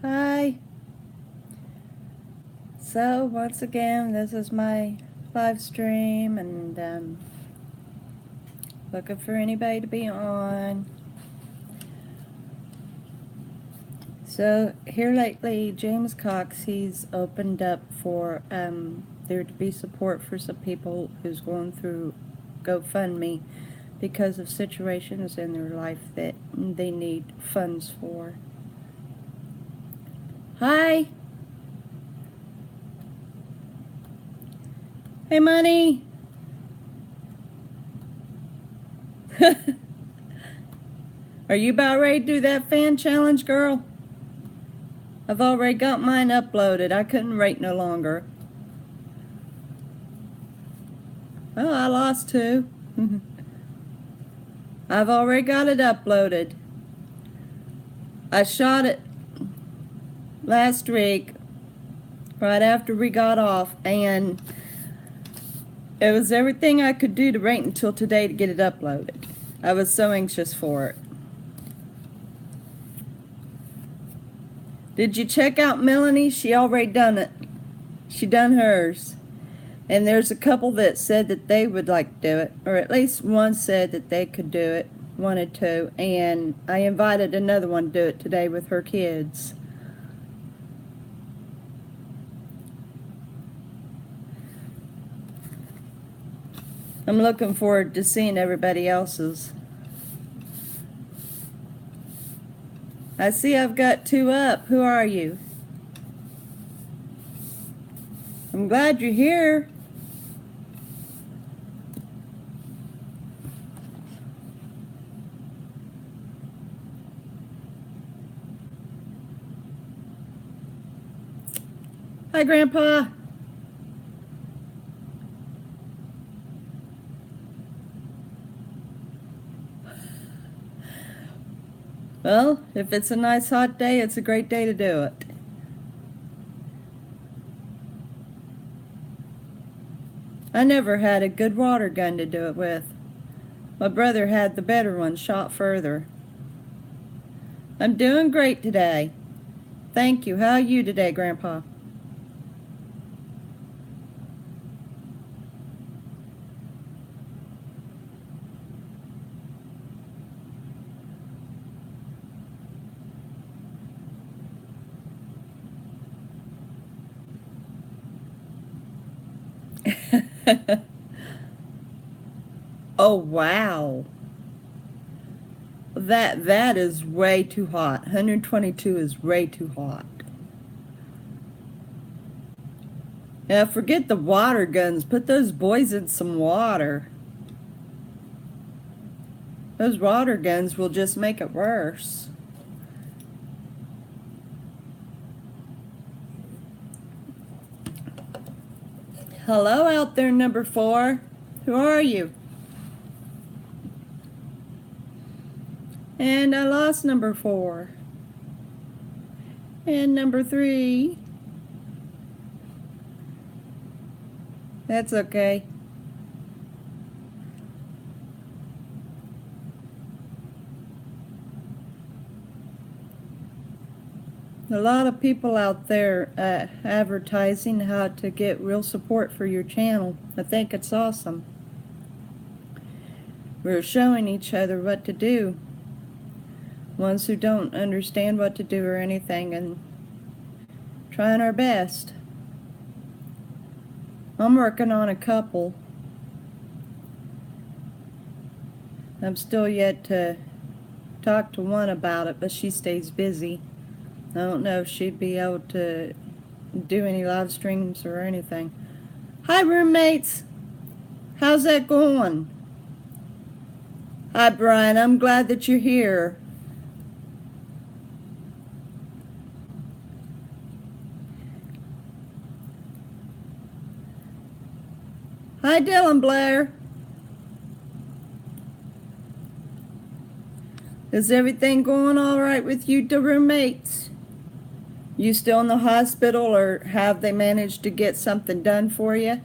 Hi. So, once again, this is my live stream, and looking for anybody to be on. So, here lately, James Cox, he's opened up for there to be support for some people who's going through GoFundMe because of situations in their life that they need funds for. Hi. Hey, Money. Are you about ready to do that fan challenge, girl? I've already got mine uploaded. I couldn't wait no longer. Oh, I lost 2. I've already got it uploaded. I shot it last week, right after we got off, and it was everything I could do to wait until today to get it uploaded. I was so anxious for it. Did you check out Melanie? She already done it. She done hers. And there's a couple that said that they would like to do it, or at least one said that they could do it, wanted to, and I invited another one to do it today with her kids. I'm looking forward to seeing everybody else's. I see I've got 2 up. Who are you? I'm glad you're here. Hi, Grandpa. Well, if it's a nice hot day, it's a great day to do it. I never had a good water gun to do it with. My brother had the better one, shot further. I'm doing great today. Thank you. How are you today, Grandpa? Oh, wow. That is way too hot. 122 is way too hot. Now, forget the water guns. Put those boys in some water. Those water guns will just make it worse. Hello out there, number 4. Who are you? And I lost number 4. And number 3. That's okay. A lot of people out there advertising how to get real support for your channel. I think it's awesome. We're showing each other what to do. Ones who don't understand what to do or anything, and trying our best. I'm working on a couple. I'm still yet to talk to one about it, but she stays busy. I don't know if she'd be able to do any live streams or anything. Hi, roommates. How's that going? Hi, Brian. I'm glad that you're here. Hi, Dylan Blair. Is everything going all right with you two roommates? You still in the hospital, or have they managed to get something done for you?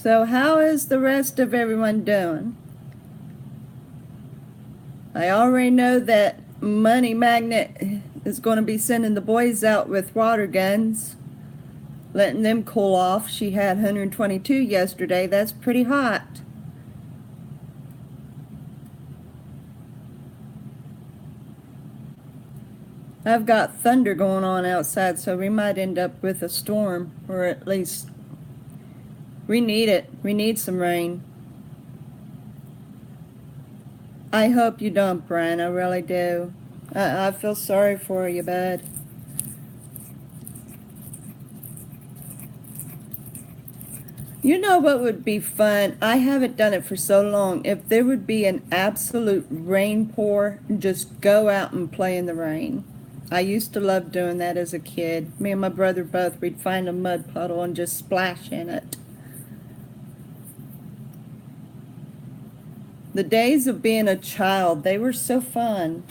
So how is the rest of everyone doing? I already know that Money Magnet is going to be sending the boys out with water guns, letting them cool off. She had 122 yesterday. That's pretty hot. I've got thunder going on outside, so we might end up with a storm, or at least we need it. We need some rain. I hope you don't, Brian. I really do. I feel sorry for you, bud. You know what would be fun? I haven't done it for so long. If there would be an absolute rain pour, just go out and play in the rain. I used to love doing that as a kid. Me and my brother both, we'd find a mud puddle and just splash in it. The days of being a child, they were so fun.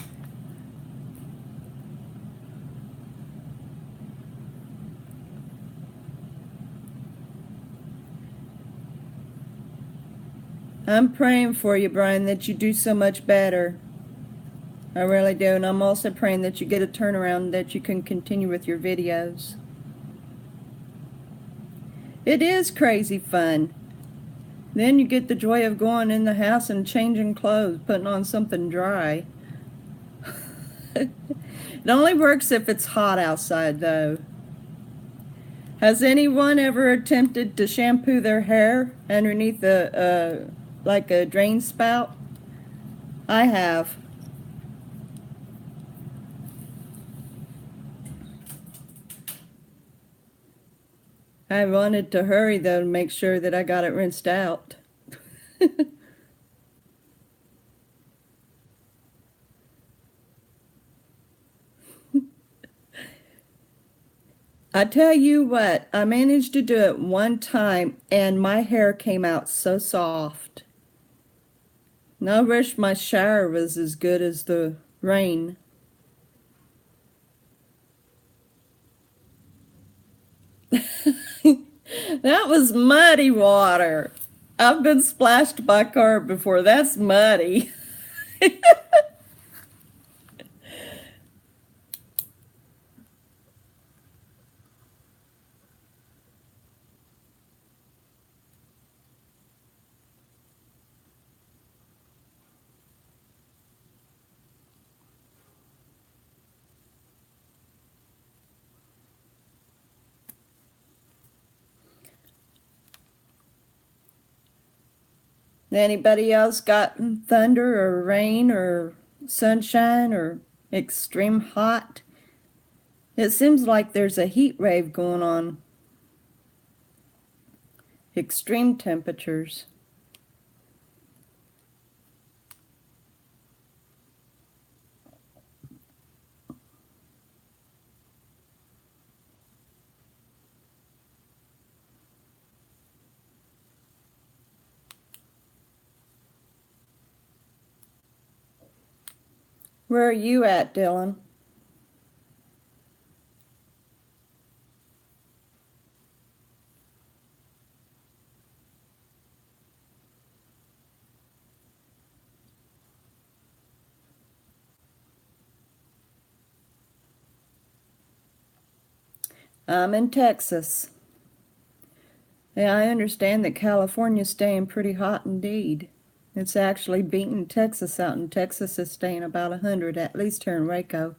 I'm praying for you, Brian, that you do so much better. I really do. And I'm also praying that you get a turnaround, that you can continue with your videos. It is crazy fun. Then you get the joy of going in the house and changing clothes, putting on something dry. It only works if it's hot outside, though. Has anyone ever attempted to shampoo their hair underneath like a drain spout? I have. I wanted to hurry, though, to make sure that I got it rinsed out. I tell you what, I managed to do it one time, and my hair came out so soft. And I wish my shower was as good as the rain. That was muddy water. I've been splashed by a car before. That's muddy. Anybody else got thunder or rain or sunshine or extreme hot? It seems like there's a heat wave going on. Extreme temperatures. Where are you at, Dylan? I'm in Texas. Yeah, I understand that California's staying pretty hot indeed. It's actually beating Texas out, and Texas is staying about 100, at least here in Waco.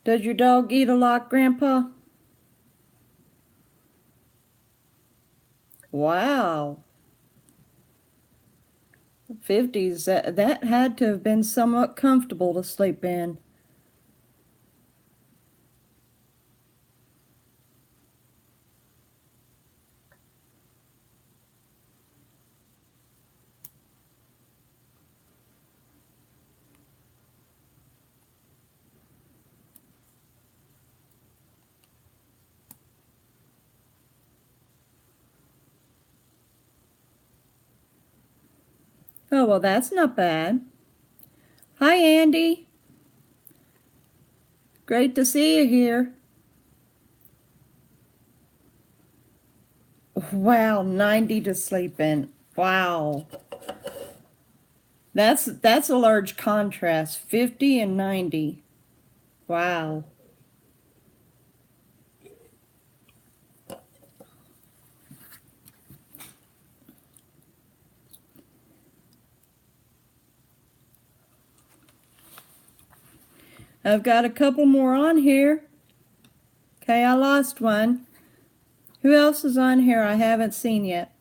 Does your dog eat a lot, Grandpa? Wow. 50s, that had to have been somewhat comfortable to sleep in. Oh, well, that's not bad. Hi, Andy. Great to see you here. Wow, 90 to sleep in. Wow. That's a large contrast. 50 and 90. Wow. I've got a couple more on here. Okay, I lost one. Who else is on here I haven't seen yet?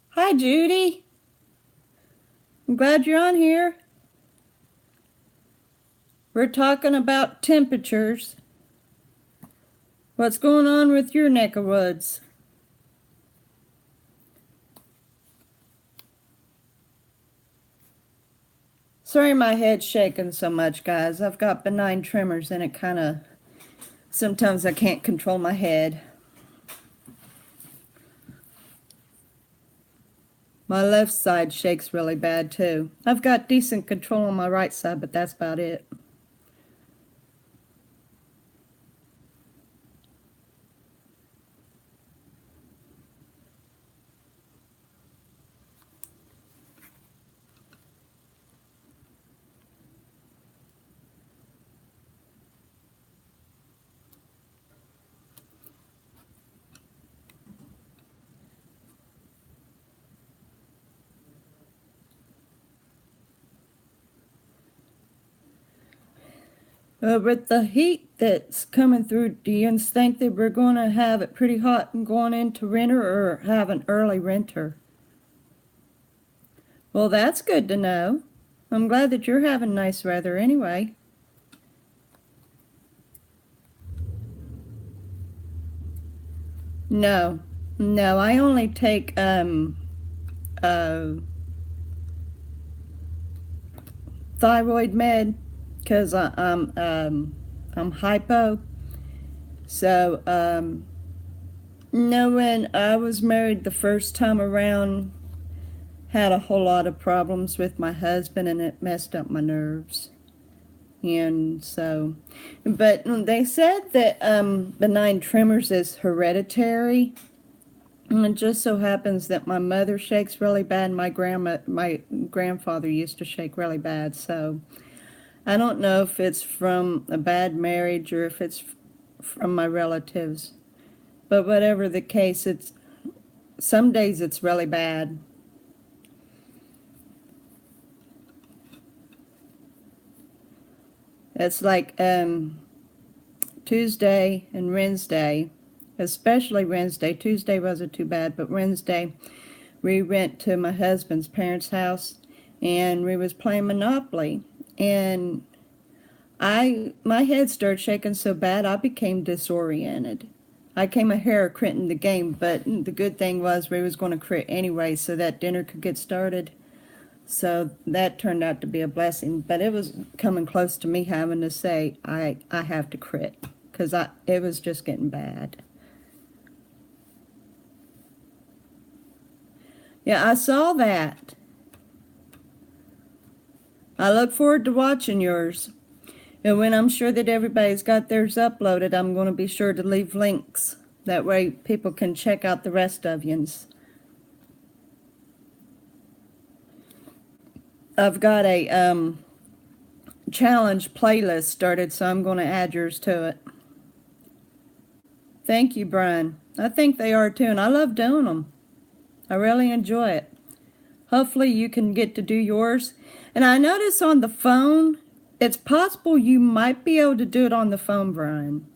Hi, Judy. I'm glad you're on here. We're talking about temperatures. What's going on with your neck of woods? Sorry my head's shaking so much, guys. I've got benign tremors and it kind of, sometimes I can't control my head. My left side shakes really bad too. I've got decent control on my right side, but that's about it. With the heat that's coming through, do you think that we're going to have it pretty hot and going into winter or have an early winter? Well, that's good to know. I'm glad that you're having nice weather anyway. No, no, I only take thyroid med because I'm hypo. So no, when I was married the first time around, had a whole lot of problems with my husband, and it messed up my nerves. And so, but they said that benign tremors is hereditary. And it just so happens that my mother shakes really bad, and my grandfather used to shake really bad. So I don't know if it's from a bad marriage or if it's from my relatives. But whatever the case, it's some days it's really bad. It's like Tuesday and Wednesday, especially Wednesday. Tuesday wasn't too bad, but Wednesday we went to my husband's parents' house and we was playing Monopoly, and my head started shaking so bad I became disoriented. I came a hair critting the game, but the good thing was we was going to crit anyway so that dinner could get started. So that turned out to be a blessing, but it was coming close to me having to say I have to crit because it was just getting bad. Yeah, I saw that. I look forward to watching yours. And when I'm sure that everybody's got theirs uploaded, I'm going to be sure to leave links. That way people can check out the rest of yous. I've got a challenge playlist started, so I'm going to add yours to it. Thank you, Brian. I think they are too, and I love doing them. I really enjoy it. Hopefully you can get to do yours. And I notice on the phone, it's possible you might be able to do it on the phone, Brian.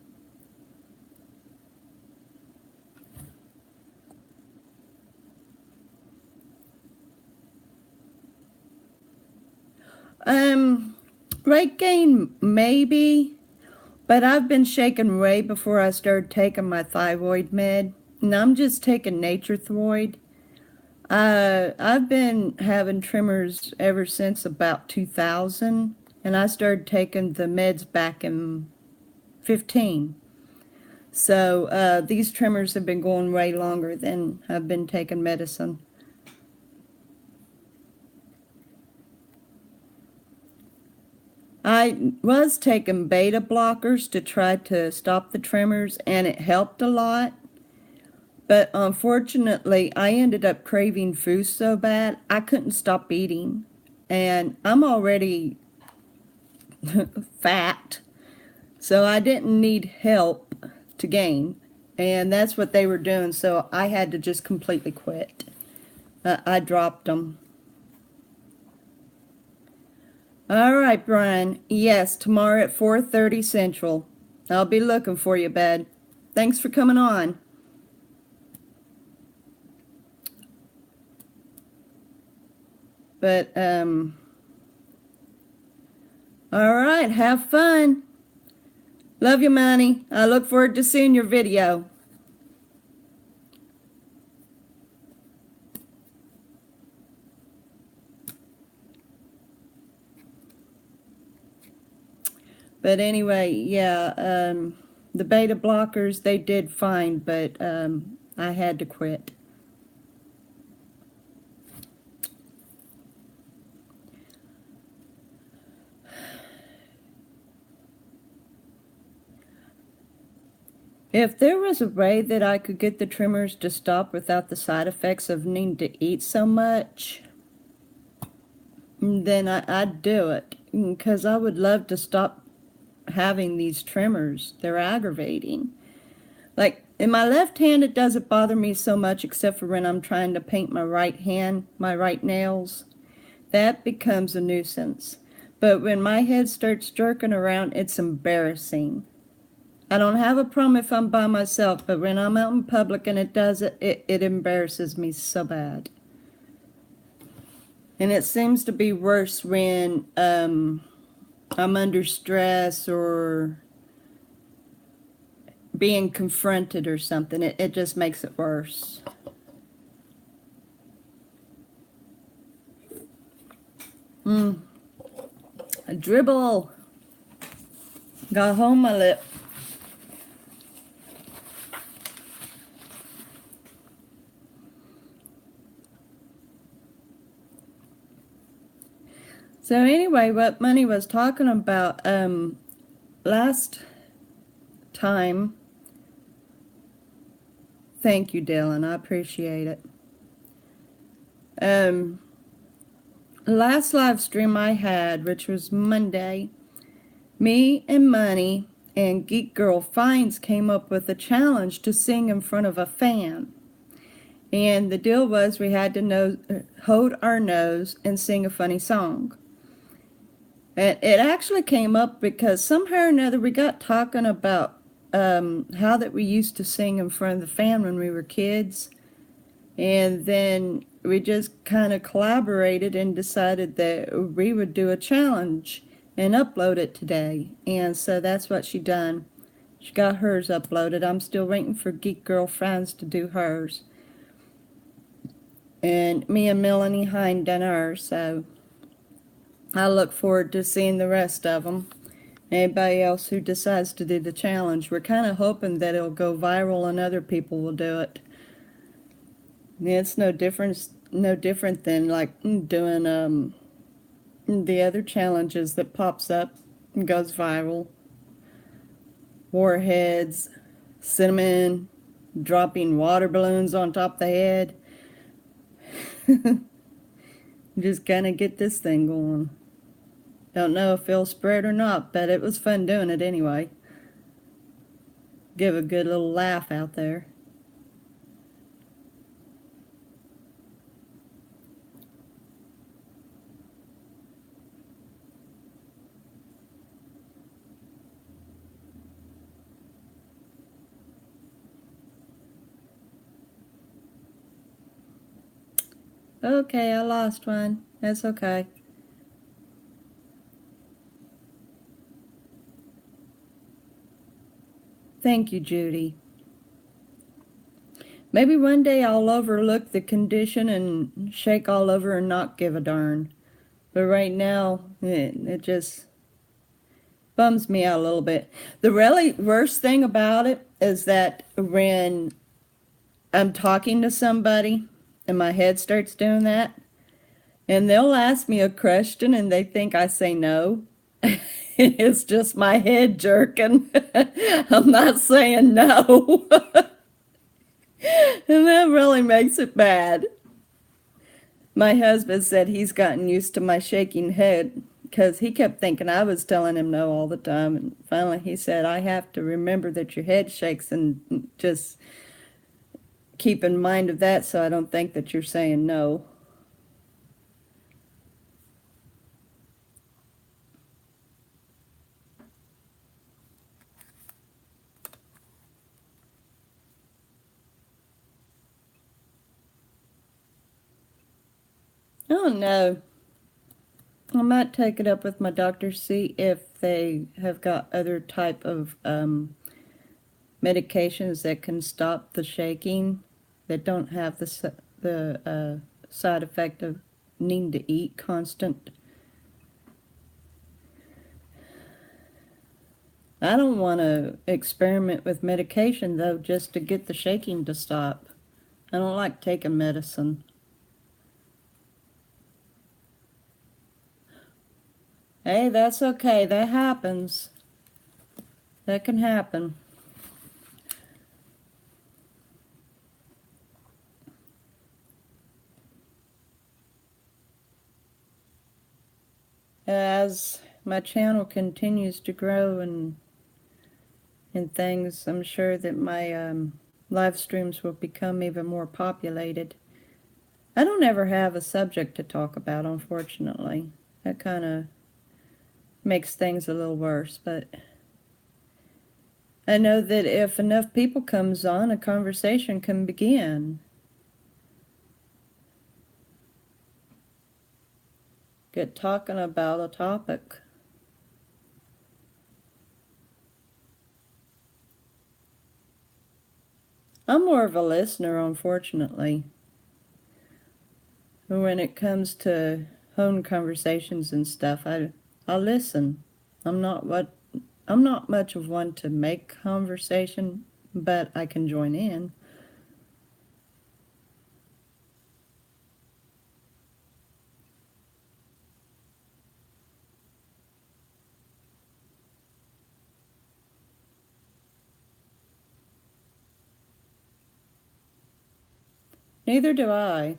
Weight gain maybe, but I've been shaking way before I started taking my thyroid med, and I'm just taking Nature-Throid. I've been having tremors ever since about 2000, and I started taking the meds back in 15. So these tremors have been going way longer than I've been taking medicine. I was taking beta blockers to try to stop the tremors, and it helped a lot. But unfortunately, I ended up craving food so bad, I couldn't stop eating. And I'm already fat, so I didn't need help to gain. And that's what they were doing, so I had to just completely quit. I dropped them. All right, Brian. Yes, tomorrow at 4:30 Central. I'll be looking for you, bud. Thanks for coming on. But, all right, have fun. Love you, Manny. I look forward to seeing your video. But anyway, yeah, the beta blockers, they did fine, but I had to quit. If there was a way that I could get the tremors to stop without the side effects of needing to eat so much, then I'd do it. Because I would love to stop having these tremors. They're aggravating. Like, in my left hand, it doesn't bother me so much, except for when I'm trying to paint my right hand, my right nails. That becomes a nuisance. But when my head starts jerking around, it's embarrassing. I don't have a problem if I'm by myself, but when I'm out in public and it does it embarrasses me so bad. And it seems to be worse when I'm under stress or being confronted or something. It just makes it worse. A dribble. Got home my lip. So anyway, what Money was talking about last time, thank you, Dylan, I appreciate it. Last live stream I had, which was Monday, me and Money and Geek Girl Finds came up with a challenge to sing in front of a fan. And the deal was we had to hold our nose and sing a funny song. And it actually came up because somehow or another we got talking about how that we used to sing in front of the fan when we were kids. And then we just kind of collaborated and decided that we would do a challenge and upload it today. And so that's what she done. She got hers uploaded. I'm still waiting for Geek Girl Friends to do hers. And me and Melanie Hine done ours, so I look forward to seeing the rest of them. Anybody else who decides to do the challenge, we're kind of hoping that it'll go viral and other people will do it. It's no different than like doing the other challenges that pops up and goes viral. Warheads, cinnamon, dropping water balloons on top of the head. Just kind of get this thing going. Don't know if it'll spread or not, but it was fun doing it anyway. Give a good little laugh out there. Okay, I lost one. That's okay. Thank you, Judy. Maybe one day I'll overlook the condition and shake all over and not give a darn. But right now, it just bums me out a little bit. The really worst thing about it is that when I'm talking to somebody and my head starts doing that, and they'll ask me a question and they think I say no. It's just my head jerking. I'm not saying no. And that really makes it bad. My husband said he's gotten used to my shaking head because he kept thinking I was telling him no all the time. And finally he said, I have to remember that your head shakes and just keep in mind of that so I don't think that you're saying no. Oh no. I might take it up with my doctor, see if they have got other type of medications that can stop the shaking, that don't have the side effect of needing to eat constant. I don't want to experiment with medication though, just to get the shaking to stop. I don't like taking medicine. Hey, that's okay. That happens. That can happen. As my channel continues to grow and things, I'm sure that my live streams will become even more populated. I don't ever have a subject to talk about, unfortunately. That kind of makes things a little worse, but I know that if enough people comes on, a conversation can begin. Get talking about a topic. I'm more of a listener, unfortunately. When it comes to phone conversations and stuff, I'll listen. I'm not much of one to make conversation, but I can join in. Neither do I.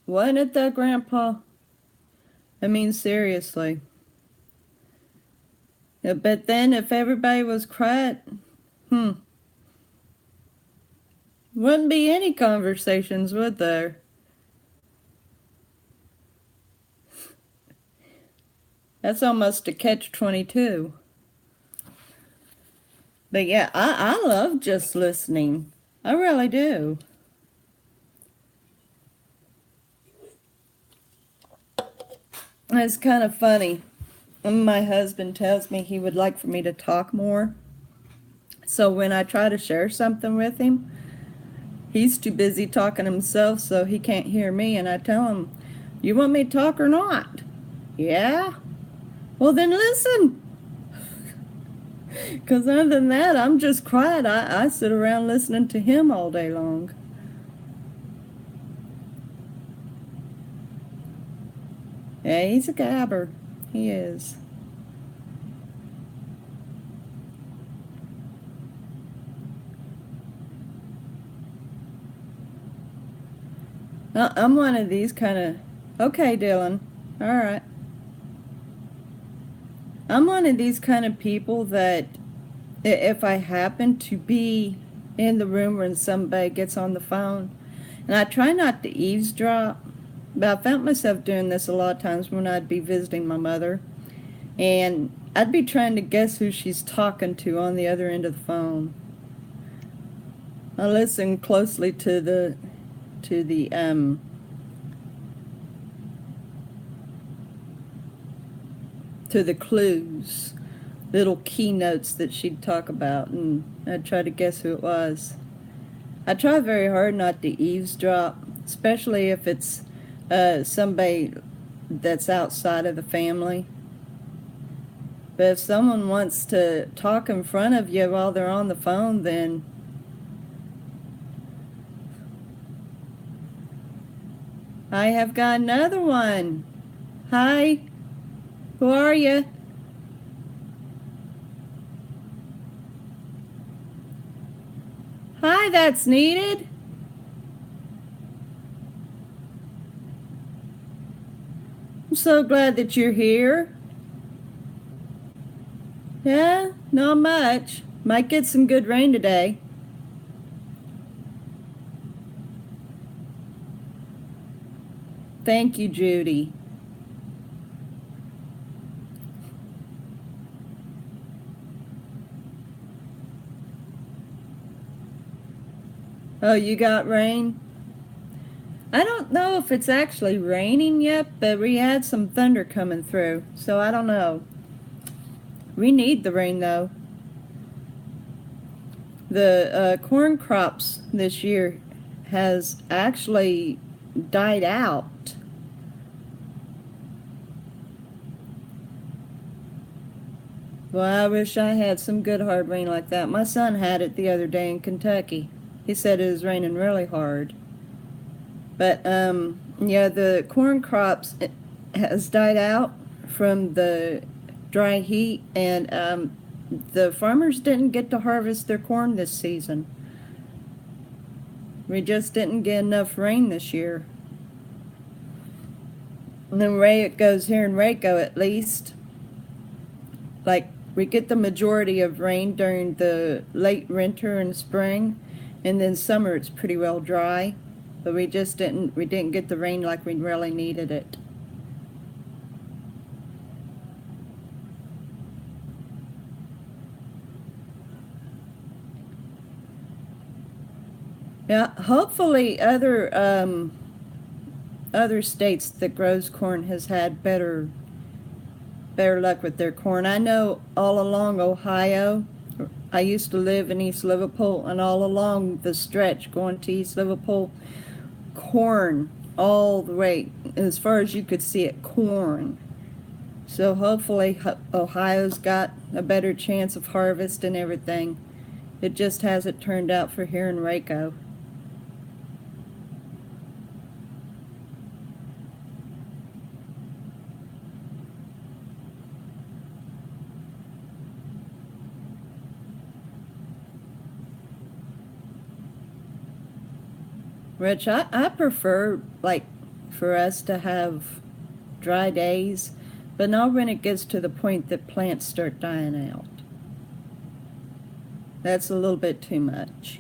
Wasn't it though, Grandpa? I mean, seriously. Yeah, but then if everybody was quiet, wouldn't be any conversations, would there? That's almost a catch-22. But yeah, I love just listening. I really do. It's kind of funny. My husband tells me he would like for me to talk more. So when I try to share something with him, he's too busy talking himself so he can't hear me. And I tell him, you want me to talk or not? Yeah? Well, then listen. Because other than that, I'm just quiet. I sit around listening to him all day long. Yeah, he's a gabber. He is. I'm one of these kind of... Okay, Dylan. All right. I'm one of these kind of people that if I happen to be in the room when somebody gets on the phone, and I try not to eavesdrop, but I found myself doing this a lot of times when I'd be visiting my mother, and I'd be trying to guess who she's talking to on the other end of the phone. I listen closely to the clues, little keynotes that she'd talk about, and I'd try to guess who it was. I try very hard not to eavesdrop, especially if it's somebody that's outside of the family. But if someone wants to talk in front of you while they're on the phone, then I have got another one. Hi, who are you? Hi, that's needed. I'm so glad that you're here. Yeah, not much. Might get some good rain today. Thank you, Judy. Oh, you got rain? I don't know if it's actually raining yet, but we had some thunder coming through, so I don't know. We need the rain though. The corn crops this year has actually died out. Well, I wish I had some good hard rain like that. My son had it the other day in Kentucky. He said it was raining really hard. But yeah, the corn crops has died out from the dry heat, and the farmers didn't get to harvest their corn this season. We just didn't get enough rain this year. And the way it goes here in Waco, at least, like we get the majority of rain during the late winter and spring, and then summer it's pretty well dry. But we didn't get the rain like we really needed it. Yeah, hopefully other states that grows corn has had better luck with their corn. I know all along Ohio, I used to live in East Liverpool, and all along the stretch going to East Liverpool, corn all the way as far as you could see it, corn. So hopefully Ohio's got a better chance of harvest and everything. It just hasn't turned out for here in Waco. Rich, I prefer, like, for us to have dry days, but not when it gets to the point that plants start dying out. That's a little bit too much.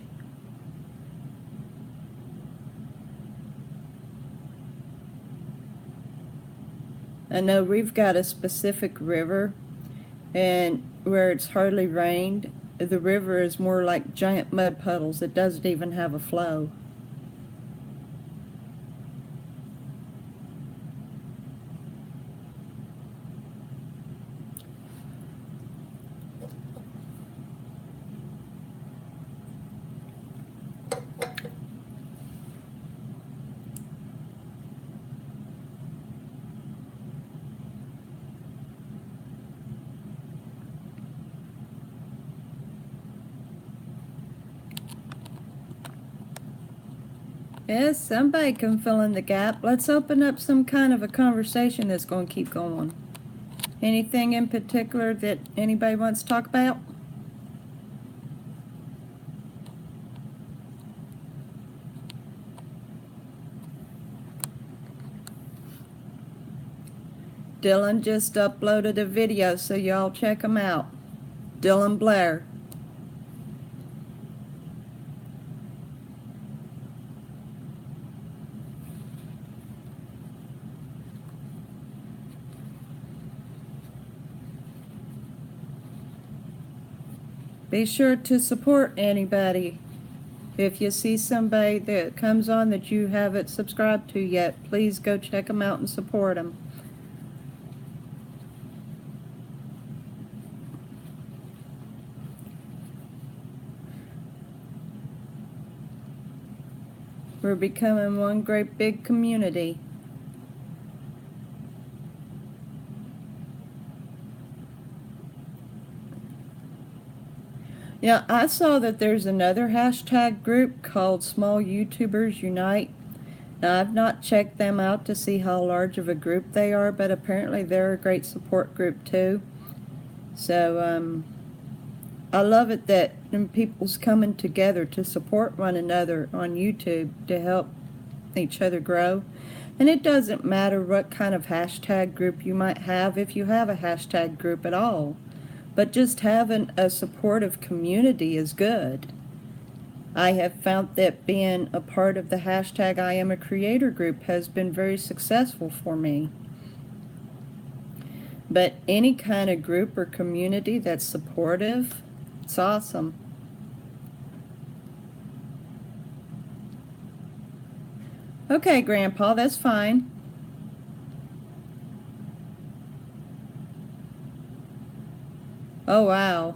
I know we've got a specific river, and where it's hardly rained, the river is more like giant mud puddles. It doesn't even have a flow. Yes, somebody can fill in the gap. Let's open up some kind of a conversation that's going to keep going. Anything in particular that anybody wants to talk about? Dylan just uploaded a video, so y'all check him out. Dylan Blair. Be sure to support anybody. If you see somebody that comes on that you haven't subscribed to yet, please go check them out and support them. We're becoming one great big community. Yeah, I saw that there's another hashtag group called Small YouTubers Unite. Now, I've not checked them out to see how large of a group they are, but apparently they're a great support group too. So, I love it that people's coming together to support one another on YouTube to help each other grow. And it doesn't matter what kind of hashtag group you might have, if you have a hashtag group at all. But just having a supportive community is good. I have found that being a part of the hashtag I Am a Creator group has been very successful for me. But any kind of group or community that's supportive, it's awesome. Okay, Grandpa, that's fine. Oh, wow.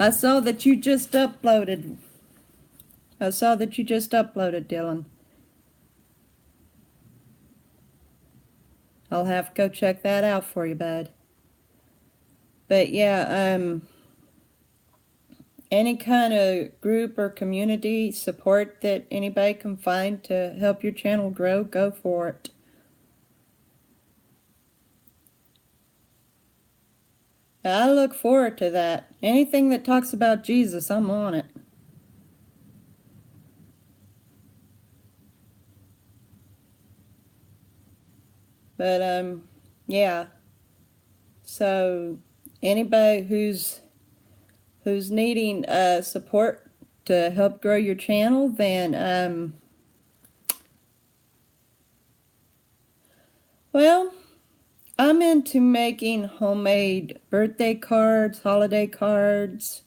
I saw that you just uploaded. I saw that you just uploaded, Dylan. I'll have to go check that out for you, bud. But yeah, any kind of group or community support that anybody can find to help your channel grow, go for it. I look forward to that. Anything that talks about Jesus, I'm on it. But yeah. So anybody who's needing support to help grow your channel, then well, I'm into making homemade birthday cards, holiday cards.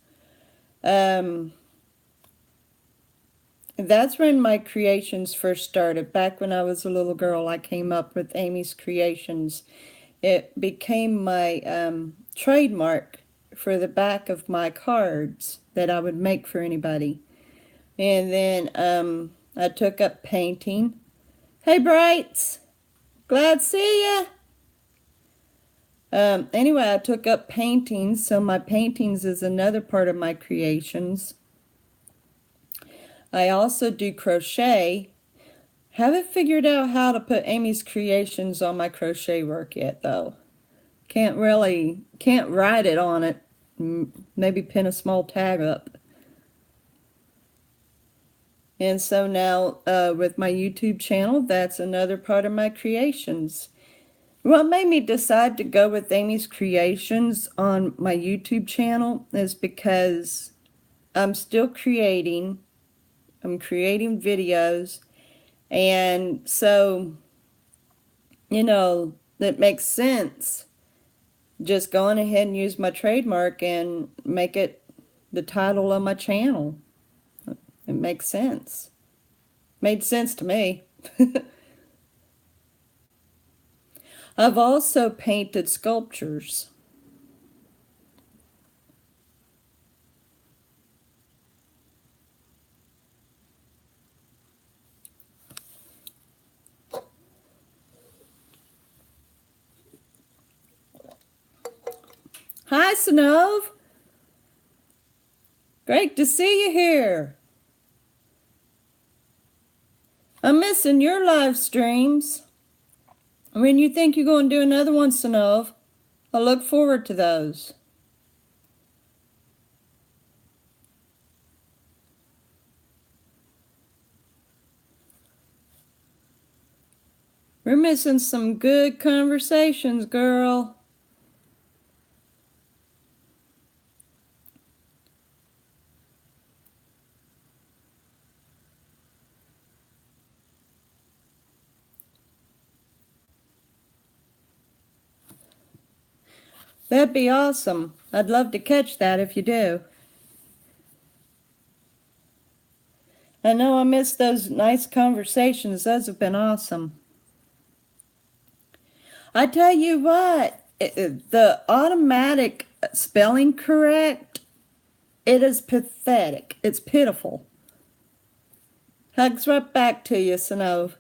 That's when my creations first started. Back when I was a little girl, I came up with Amy's Creations. It became my trademark for the back of my cards that I would make for anybody. And then I took up painting. Hey, Brights! Glad to see ya! Anyway, I took up paintings, so my paintings is another part of my creations. I also do crochet. Haven't figured out how to put Amy's Creations on my crochet work yet, though. Can't write it on it. Maybe pin a small tag up. And so now with my YouTube channel, that's another part of my creations. What made me decide to go with Amy's Creations on my YouTube channel is because I'm still creating. I'm creating videos. And so, that makes sense. Just going ahead and use my trademark and make it the title of my channel. It makes sense. Made sense to me. I've also painted sculptures. Hi, Snove. Great to see you here. I'm missing your live streams. When you think you're going to do another one, Snove, I look forward to those. We're missing some good conversations, girl. That'd be awesome. I'd love to catch that if you do. I know I missed those nice conversations. Those have been awesome. I tell you what, the automatic spelling correct, it is pathetic. It's pitiful. Hugs right back to you, Snove.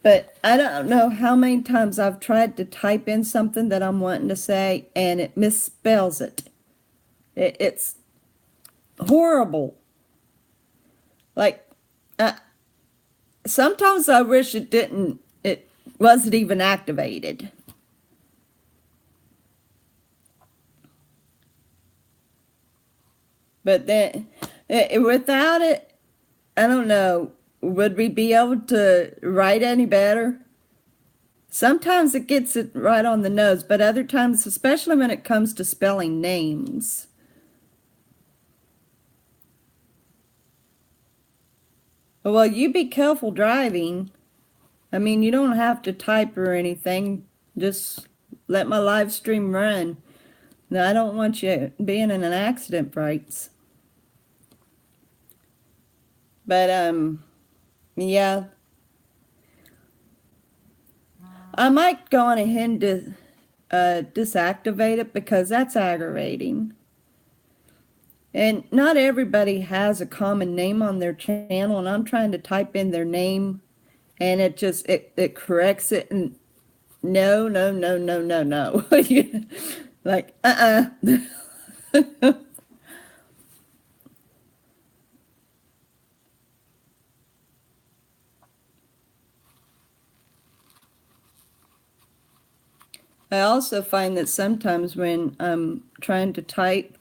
But I don't know how many times I've tried to type in something that I'm wanting to say and it misspells it. It's horrible. Like, uh, sometimes I wish it wasn't even activated. But then, without it, I don't know, would we be able to write any better? Sometimes it gets it right on the nose, but other times, especially when it comes to spelling names. Well, you be careful driving. I mean, you don't have to type or anything. Just let my live stream run. No, I don't want you being in an accident, Brights. But, yeah. I might go on ahead and deactivate it because that's aggravating. And not everybody has a common name on their channel, and I'm trying to type in their name and it corrects it, and no, no, no, no, no, no. Like, I also find that sometimes when I'm trying to type,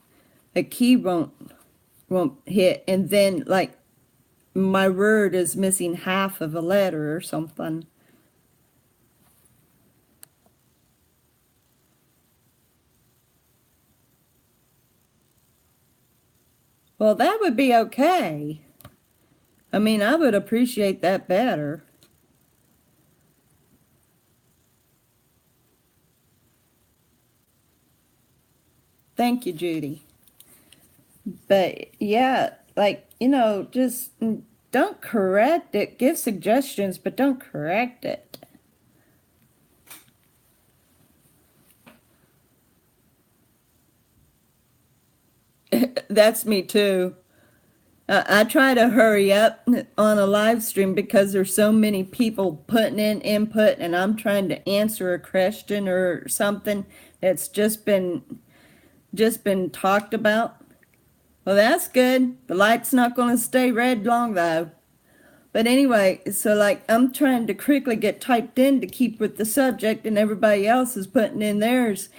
a key won't hit, and then like my word is missing half of a letter or something. Well, that would be okay. I mean, I would appreciate that better. Thank you, Judy. But yeah, like, just don't correct it. Give suggestions, but don't correct it. That's me too. I try to hurry up on a live stream because there's so many people putting in input, and I'm trying to answer a question or something that's just been talked about. Well, that's good. The light's not going to stay red long though. But anyway, so like I'm trying to quickly get typed in to keep with the subject, and everybody else is putting in theirs,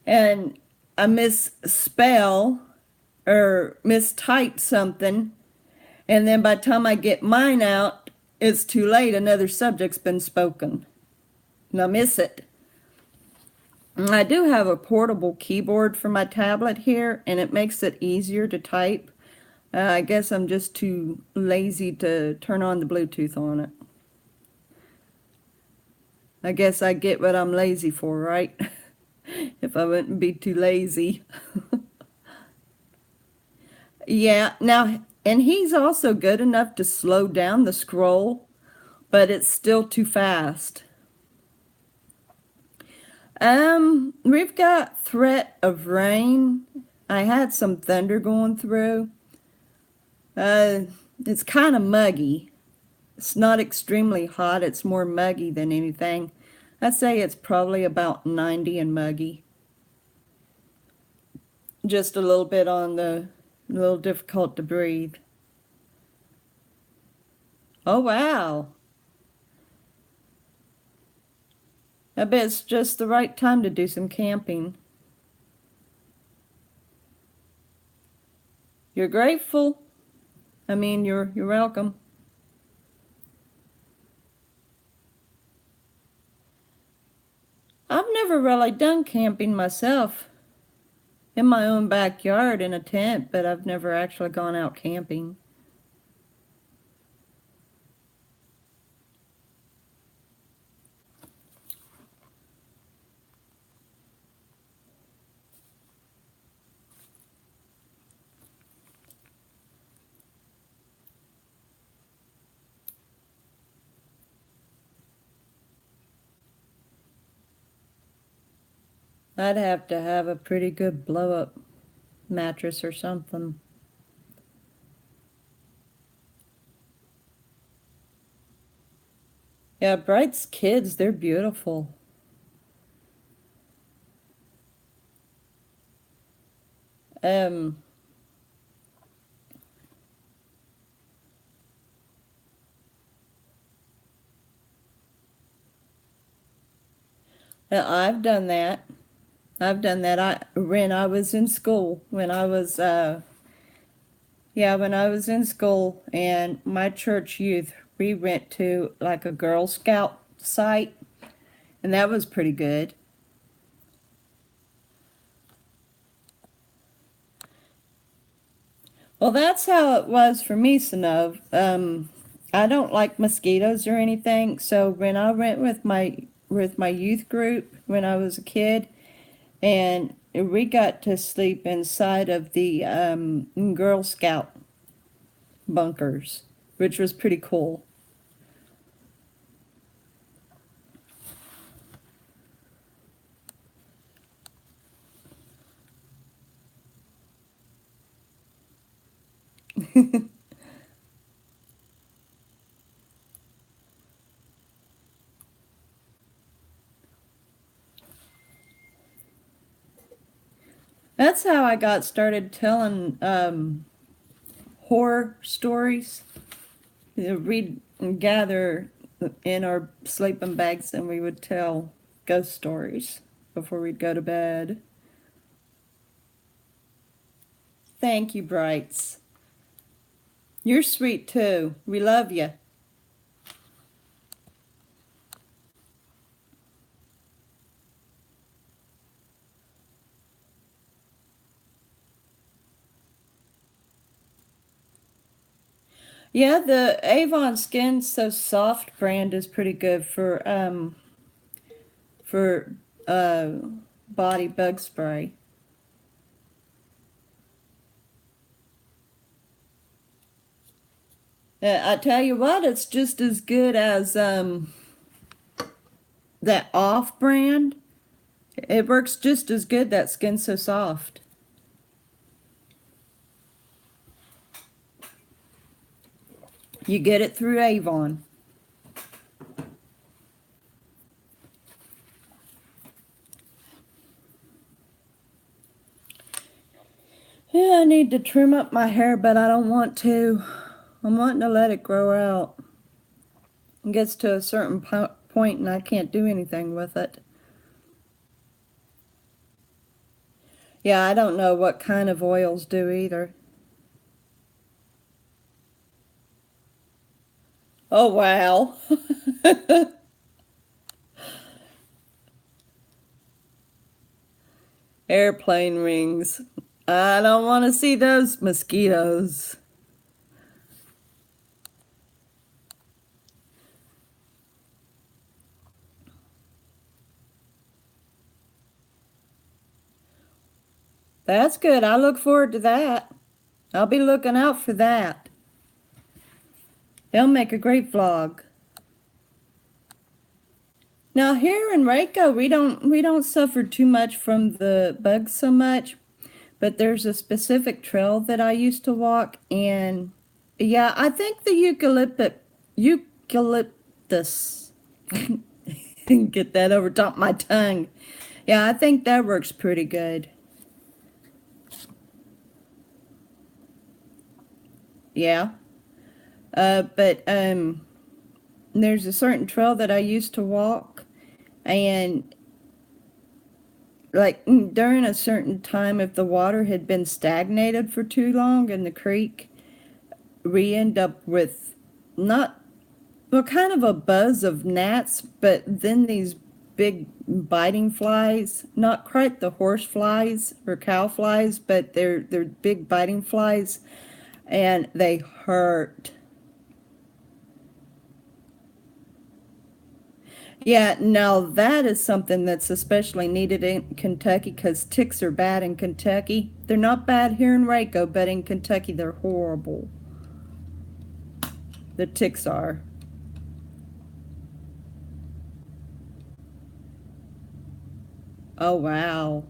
and I misspell or mistype something, and then by the time I get mine out, it's too late. Another subject's been spoken, and I miss it. And I do have a portable keyboard for my tablet here, and it makes it easier to type. I guess I'm just too lazy to turn on the Bluetooth on it. I guess I get what I'm lazy for, right? If I wouldn't be too lazy. Yeah, now, and he's also good enough to slow down the scroll, but it's still too fast. We've got threat of rain. I had some thunder going through. It's kind of muggy. It's not extremely hot. It's more muggy than anything. I'd say it's probably about 90 and muggy. Just a little bit on the a little difficult to breathe. Oh, wow. I bet it's just the right time to do some camping. You're grateful. I mean, you're welcome. I've never really done camping myself. In my own backyard in a tent, but I've never actually gone out camping. I'd have to have a pretty good blow-up mattress or something. Yeah, Bright's kids, they're beautiful. Um, I've done that. I've done that. When I was in school, when I was in school and my church youth, we went to like a Girl Scout site, and that was pretty good. Well, that's how it was for me, Sanov. I don't like mosquitoes or anything, so when I went with my youth group when I was a kid, and we got to sleep inside of the Girl Scout bunkers, which was pretty cool. That's how I got started telling horror stories. We'd gather in our sleeping bags and we would tell ghost stories before we'd go to bed. Thank you, Brights. You're sweet too. We love you. Yeah, the Avon Skin So Soft brand is pretty good for uh body bug spray. I tell you what, it's just as good as that off brand. It works just as good, that Skin So Soft. You get it through Avon. Yeah, I need to trim up my hair, but I don't want to. I'm wanting to let it grow out. It gets to a certain point and I can't do anything with it. Yeah, I don't know what kind of oils do either. Oh, wow. Airplane rings. I don't want to see those mosquitoes. That's good. I look forward to that. I'll be looking out for that. They'll make a great vlog. Now here in Reiko, we don't suffer too much from the bugs so much, but there's a specific trail that I used to walk, and yeah, I think the eucalyptus get that over top my tongue. Yeah, I think that works pretty good. Yeah. But there's a certain trail that I used to walk, and like during a certain time, if the water had been stagnated for too long in the creek, we end up with not, well, kind of a buzz of gnats, but then these big biting flies, not quite the horse flies or cow flies, but they're big biting flies, and they hurt. Yeah, now that is something that's especially needed in Kentucky because ticks are bad in Kentucky. They're not bad here in Waco, but in Kentucky they're horrible. The ticks are. Oh, wow.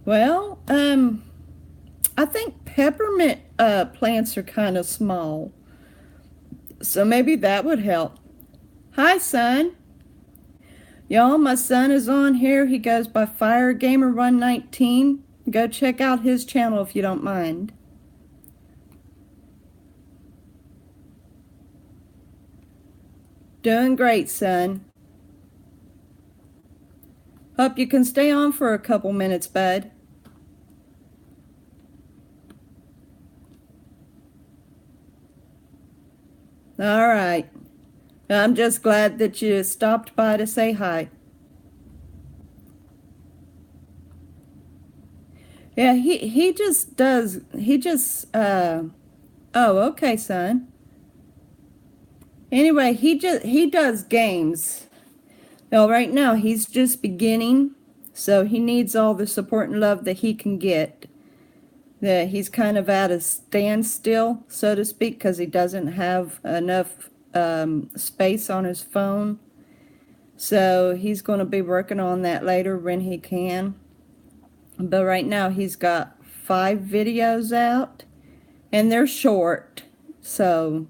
Well, I think peppermint plants are kind of small, so maybe that would help. Hi, son. Y'all, my son is on here. He goes by Fire Gamer 119. Go check out his channel if you don't mind. Doing great, son. Hope you can stay on for a couple minutes, bud. All right. I'm just glad that you stopped by to say hi. Yeah, he just does, oh, okay, son. Anyway, he does games. Well, right now he's just beginning, so he needs all the support and love that he can get. That he's kind of at a standstill, so to speak, because he doesn't have enough space on his phone. So he's going to be working on that later when he can. But right now he's got 5 videos out, and they're short, so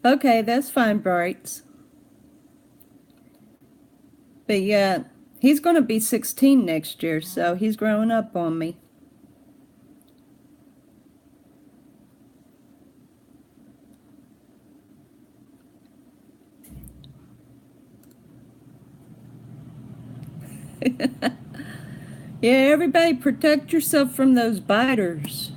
okay, that's fine, Brights. But yeah, he's going to be 16 next year, so he's growing up on me. Yeah, everybody protect yourself from those biters.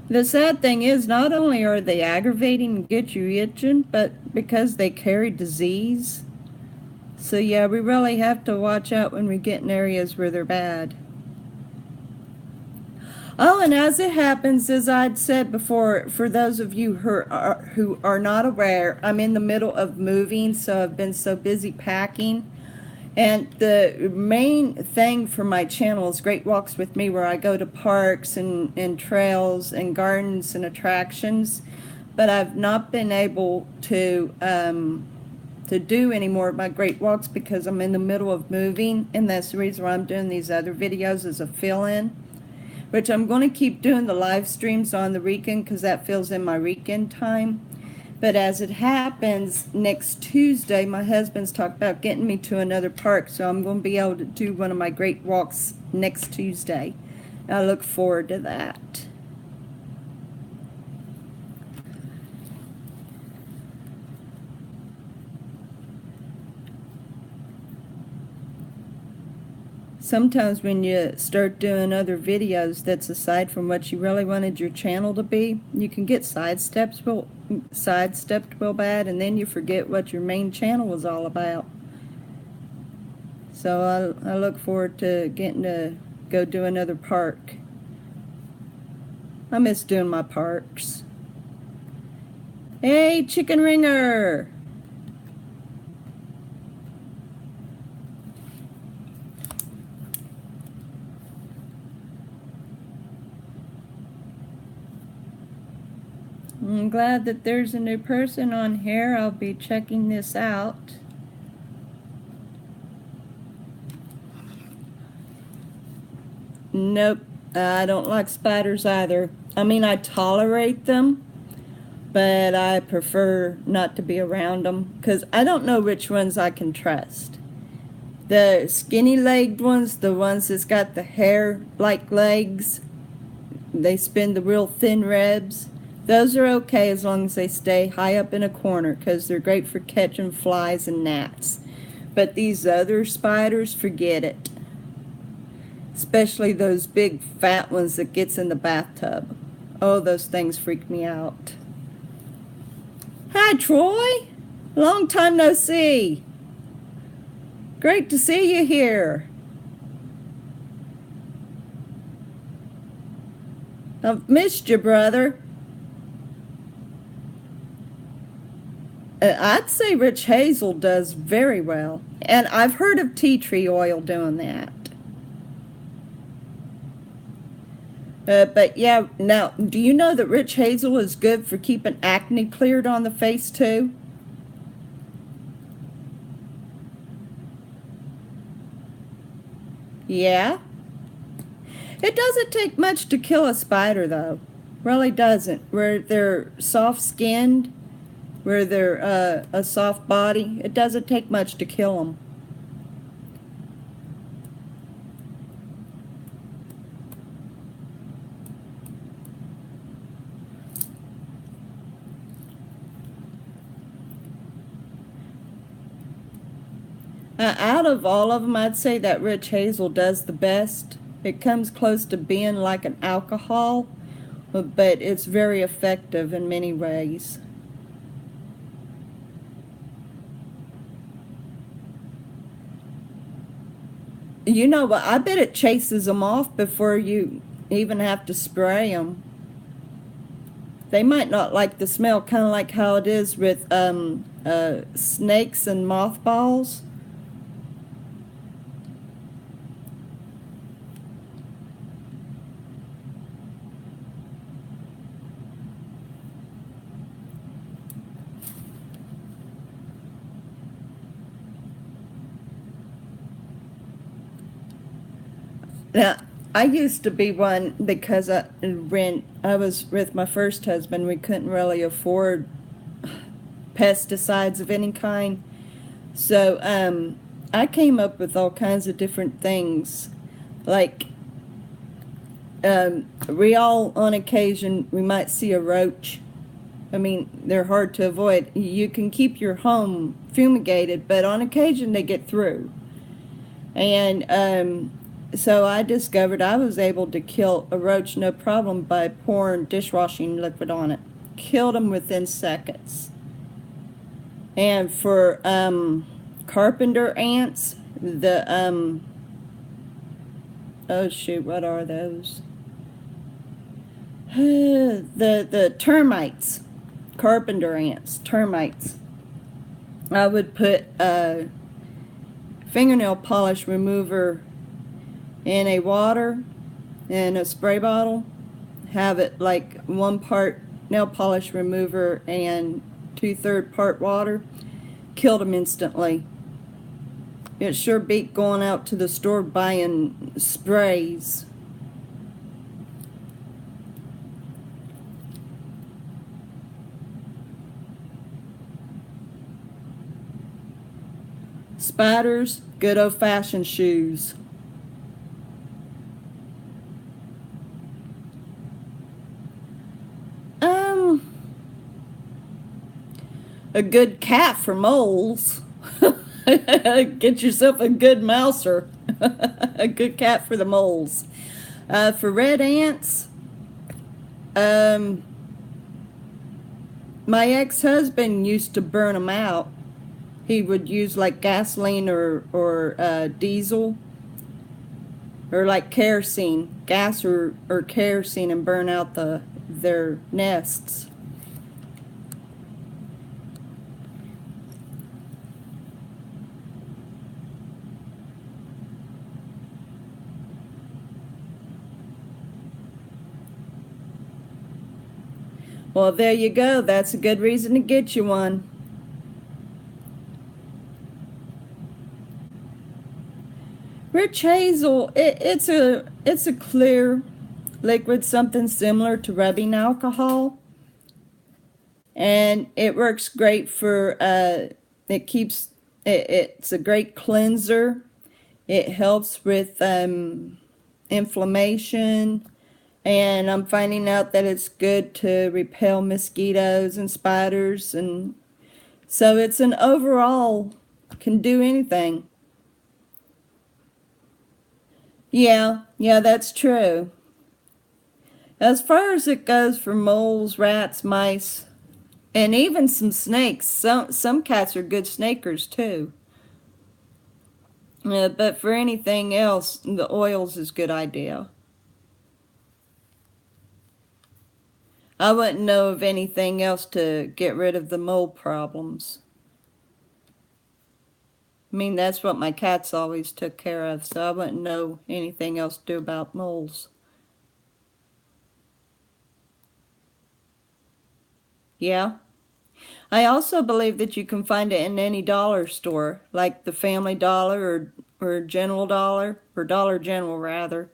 The sad thing is, not only are they aggravating and get you itching, but because they carry disease. So yeah, we really have to watch out when we get in areas where they're bad. Oh, and as it happens, as I'd said before, for those of you who are not aware, I'm in the middle of moving, so I've been so busy packing. And the main thing for my channel is Great Walks with Me, where I go to parks and trails and gardens and attractions. But I've not been able to do any more of my Great Walks because I'm in the middle of moving, and that's the reason why I'm doing these other videos as a fill-in, which I'm going to keep doing the live streams on the weekend because that fills in my weekend time. But as it happens, next Tuesday, my husband's talked about getting me to another park, so I'm going to be able to do one of my Great Walks next Tuesday. I look forward to that. Sometimes when you start doing other videos that's aside from what you really wanted your channel to be, you can get sidestepped real bad, and then you forget what your main channel was all about. So I look forward to getting to go do another park. I miss doing my parks. Hey, Chicken Ringer! I'm glad that there's a new person on here. I'll be checking this out. Nope, I don't like spiders either. I mean, I tolerate them, but I prefer not to be around them because I don't know which ones I can trust. The skinny-legged ones, the ones that's got the hair-like legs, they spin the real thin ribs. Those are okay as long as they stay high up in a corner because they're great for catching flies and gnats. But these other spiders, forget it. Especially those big fat ones that gets in the bathtub. Oh, those things freak me out. Hi, Troy. Long time no see. Great to see you here. I've missed you, brother. I'd say Rich Hazel does very well. And I've heard of tea tree oil doing that. But yeah, now, do you know that Rich Hazel is good for keeping acne cleared on the face too? Yeah. It doesn't take much to kill a spider, though. Really doesn't. Where they're soft skinned, where they're a soft body, it doesn't take much to kill them. Out of all of them, I'd say that Rich Hazel does the best. It comes close to being like an alcohol, but it's very effective in many ways. You know what? I bet it chases them off before you even have to spray them. They might not like the smell, kind of like how it is with snakes and mothballs. Now, I used to be one because when I was with my first husband, we couldn't really afford pesticides of any kind. So I came up with all kinds of different things. Like we all, on occasion, we might see a roach. I mean, they're hard to avoid. You can keep your home fumigated, but on occasion they get through. And so I discovered I was able to kill a roach no problem by pouring dishwashing liquid on it. Killed them within seconds. And for carpenter ants, the oh shoot, what are those? The termites, carpenter ants, termites. I would put fingernail polish remover in a water in a spray bottle, have it like 1 part nail polish remover and 2/3 part water, killed them instantly. It sure beat going out to the store buying sprays. Spiders, good old-fashioned shoes. A good cat for moles. Get yourself a good mouser. A good cat for the moles. For red ants, um, my ex-husband used to burn them out. He would use like gasoline or diesel or like kerosene, gas or kerosene, and burn out their nests. Well, there you go. That's a good reason to get you one. Rich Hazel, it's a clear liquid, something similar to rubbing alcohol, and it works great for it's a great cleanser. It helps with inflammation, and I'm finding out that it's good to repel mosquitoes and spiders, and so it's an overall can do anything. Yeah, that's true. As far as it goes for moles, rats, mice, and even some snakes, some cats are good snakers too. But for anything else, the oils is a good idea. I wouldn't know of anything else to get rid of the mole problems. I mean, that's what my cats always took care of, so I wouldn't know anything else to do about moles. Yeah. I also believe that you can find it in any dollar store, like the Family Dollar or General Dollar, or Dollar General rather.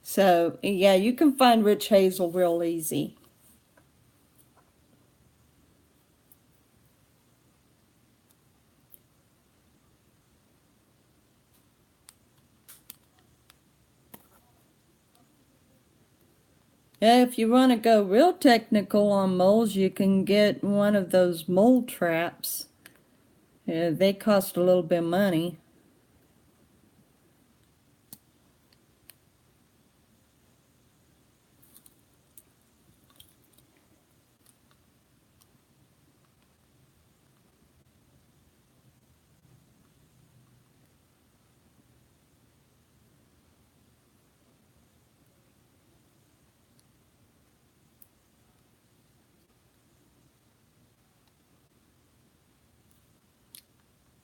So yeah, you can find witch hazel real easy. Yeah, if you want to go real technical on moles, you can get one of those mole traps. Yeah, they cost a little bit of money.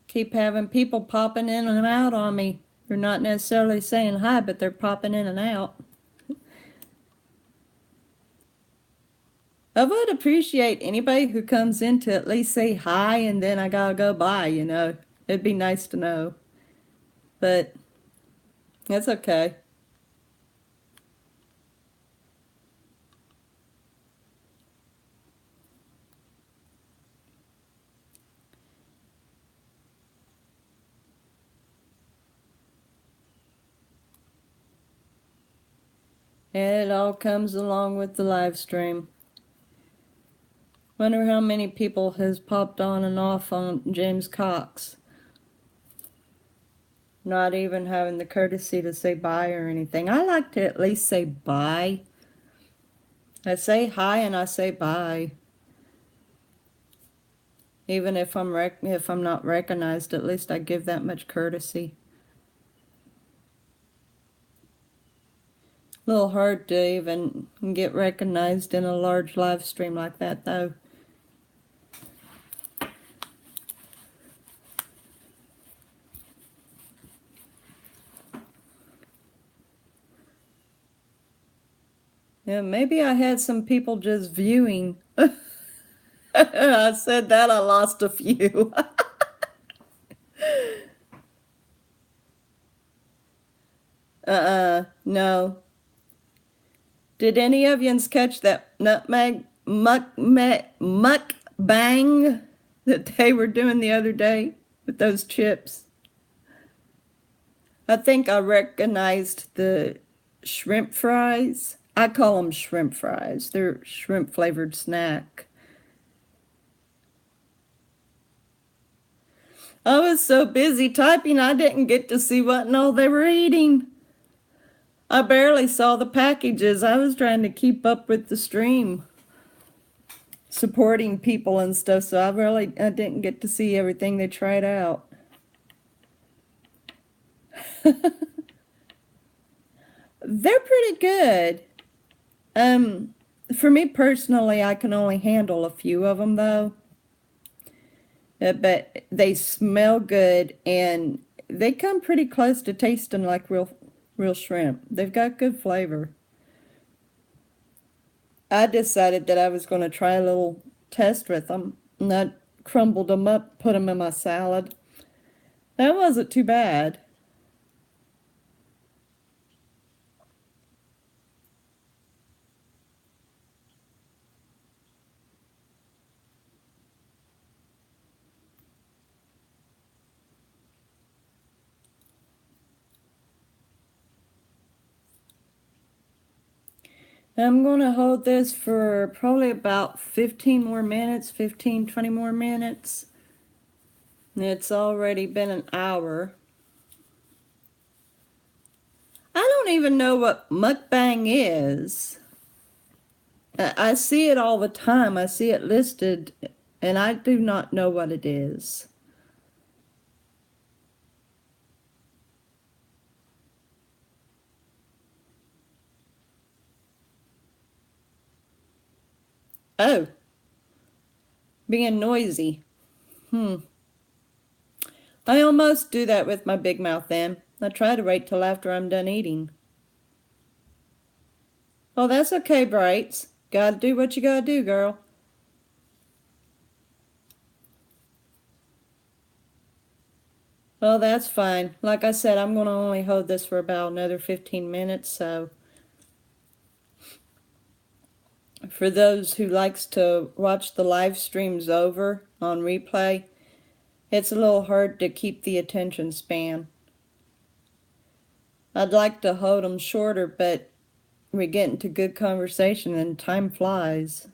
Keep having people popping in and out on me. They're not necessarily saying hi, but they're popping in and out. I would appreciate anybody who comes in to at least say hi and then I gotta go by, you know. It'd be nice to know. But that's okay. It all comes along with the live stream. Wonder how many people has popped on and off on James Cox. Not even having the courtesy to say bye or anything. I like to at least say bye. I say hi and I say bye. Even if I'm not recognized, at least I give that much courtesy. A little hard to even get recognized in a large live stream like that, though. Yeah, maybe I had some people just viewing. I said that, I lost a few. No. Did any of yous catch that nutmeg muck bang that they were doing the other day with those chips? I think I recognized the shrimp fries. I call them shrimp fries. They're shrimp flavored snack. I was so busy typing I didn't get to see what and all they were eating. I barely saw the packages. I was trying to keep up with the stream, supporting people and stuff, so I didn't get to see everything they tried out. They're pretty good. For me personally, I can only handle a few of them though. But they smell good and they come pretty close to tasting like real shrimp. They've got good flavor. I decided that I was going to try a little test with them, and I crumbled them up, put them in my salad. That wasn't too bad. I'm going to hold this for probably about 15 more minutes, 15, 20 more minutes. It's already been an hour. I don't even know what mukbang is. I see it all the time. I see it listed, and I do not know what it is. Oh, being noisy. I almost do that with my big mouth then. I try to wait till after I'm done eating. Oh, that's okay, Brights. Gotta do what you gotta do, girl. Well, that's fine. Like I said, I'm going to only hold this for about another 15 minutes, so for those who likes to watch the live streams over on replay, it's a little hard to keep the attention span. I'd like to hold them shorter, but we get into good conversation and time flies.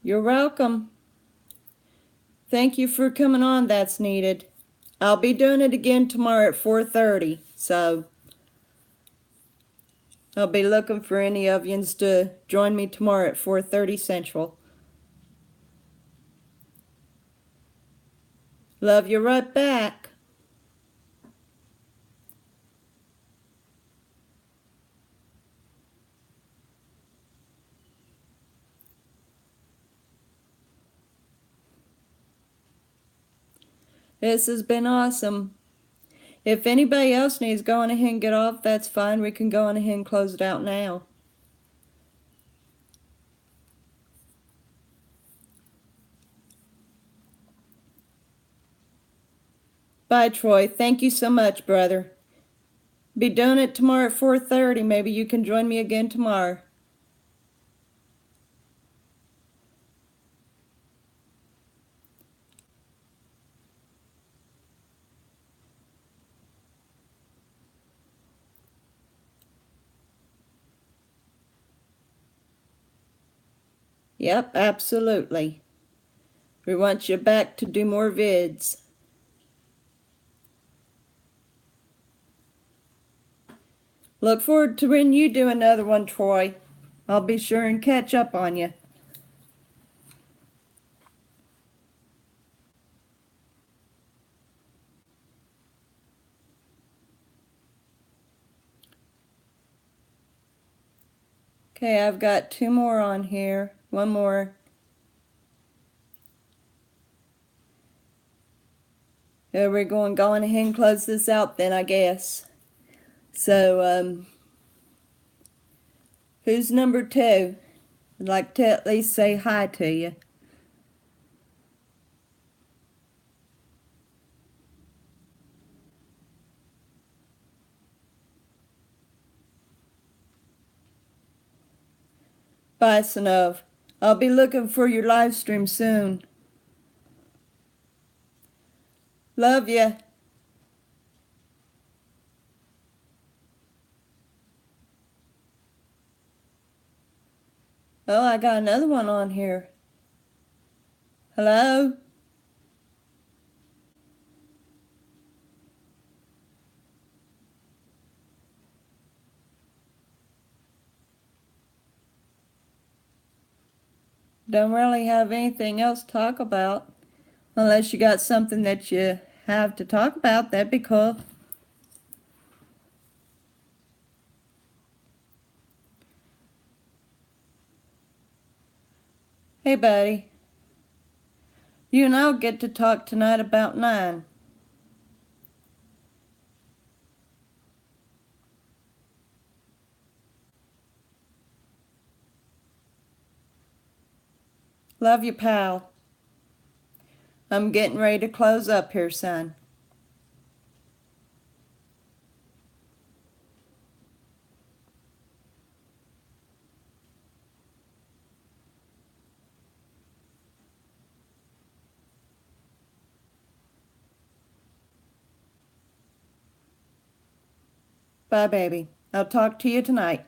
You're welcome. Thank you for coming on, That's Needed. I'll be doing it again tomorrow at 4:30, so I'll be looking for any of yous to join me tomorrow at 4:30 Central. Love you right back. This has been awesome. If anybody else needs going ahead and get off, that's fine. We can go on ahead and close it out now. Bye, Troy. Thank you so much, brother. Be doing it tomorrow at 4:30. Maybe you can join me again tomorrow. Yep, absolutely. We want you back to do more vids. Look forward to when you do another one, Troy. I'll be sure and catch up on you. Okay, I've got 2 more on here. 1 more. We're going ahead and close this out then, I guess. So, who's number 2? I'd like to at least say hi to you. Bye, Sanov. I'll be looking for your live stream soon. Love ya. Oh, I got another one on here. Hello? Don't really have anything else to talk about. Unless you got something that you have to talk about, that'd be cool. Hey, buddy. You and I'll get to talk tonight about 9. Love you, pal. I'm getting ready to close up here, son. Bye, baby. I'll talk to you tonight.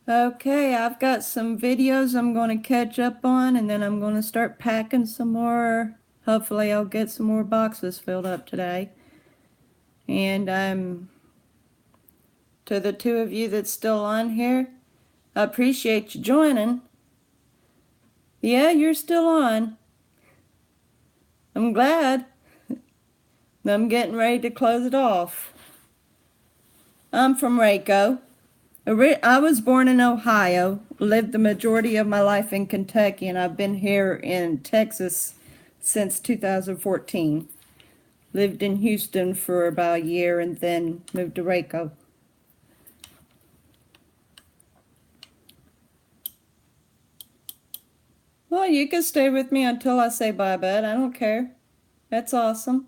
Okay, I've got some videos I'm going to catch up on, and then I'm going to start packing some more. Hopefully I'll get some more boxes filled up today. And to the 2 of you that's still on here, I appreciate you joining. Yeah, you're still on. I'm glad. I'm getting ready to close it off. I'm from Waco. I was born in Ohio, lived the majority of my life in Kentucky, and I've been here in Texas since 2014. Lived in Houston for about a year and then moved to Waco. Well, you can stay with me until I say bye, bud. I don't care. That's awesome.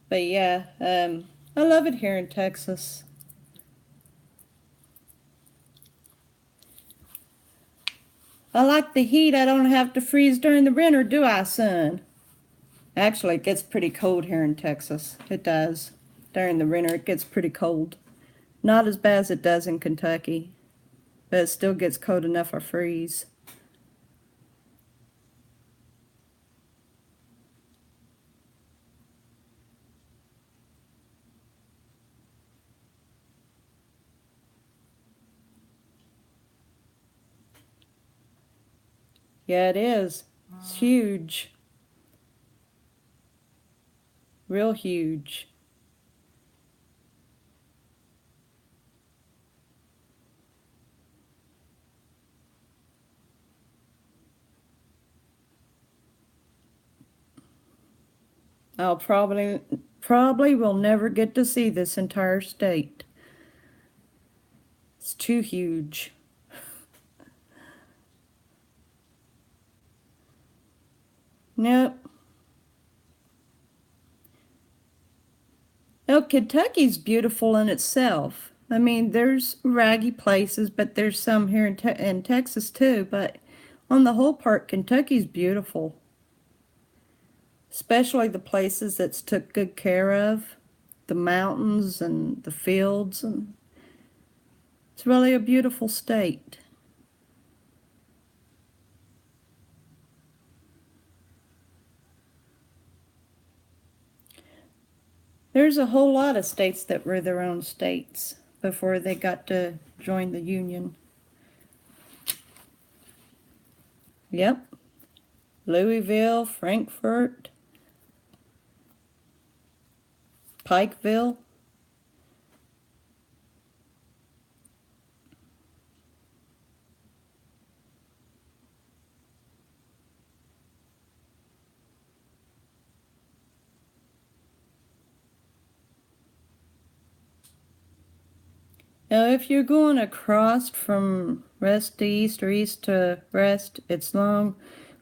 But yeah, I love it here in Texas. I like the heat. I don't have to freeze during the winter, do I, son? Actually, it gets pretty cold here in Texas. It does. During the winter, it gets pretty cold. Not as bad as it does in Kentucky, but it still gets cold enough for freeze. Yeah, it is. It's huge. Real huge. I'll probably will never get to see this entire state. It's too huge. Nope. No, Kentucky's beautiful in itself. I mean, there's raggy places, but there's some here in Texas too. But on the whole part, Kentucky's beautiful, especially the places that's took good care of, the mountains and the fields, and it's really a beautiful state. There's a whole lot of states that were their own states before they got to join the Union. Yep. Louisville, Frankfort, Pikeville. Now, if you're going across from west to east or east to west, it's long,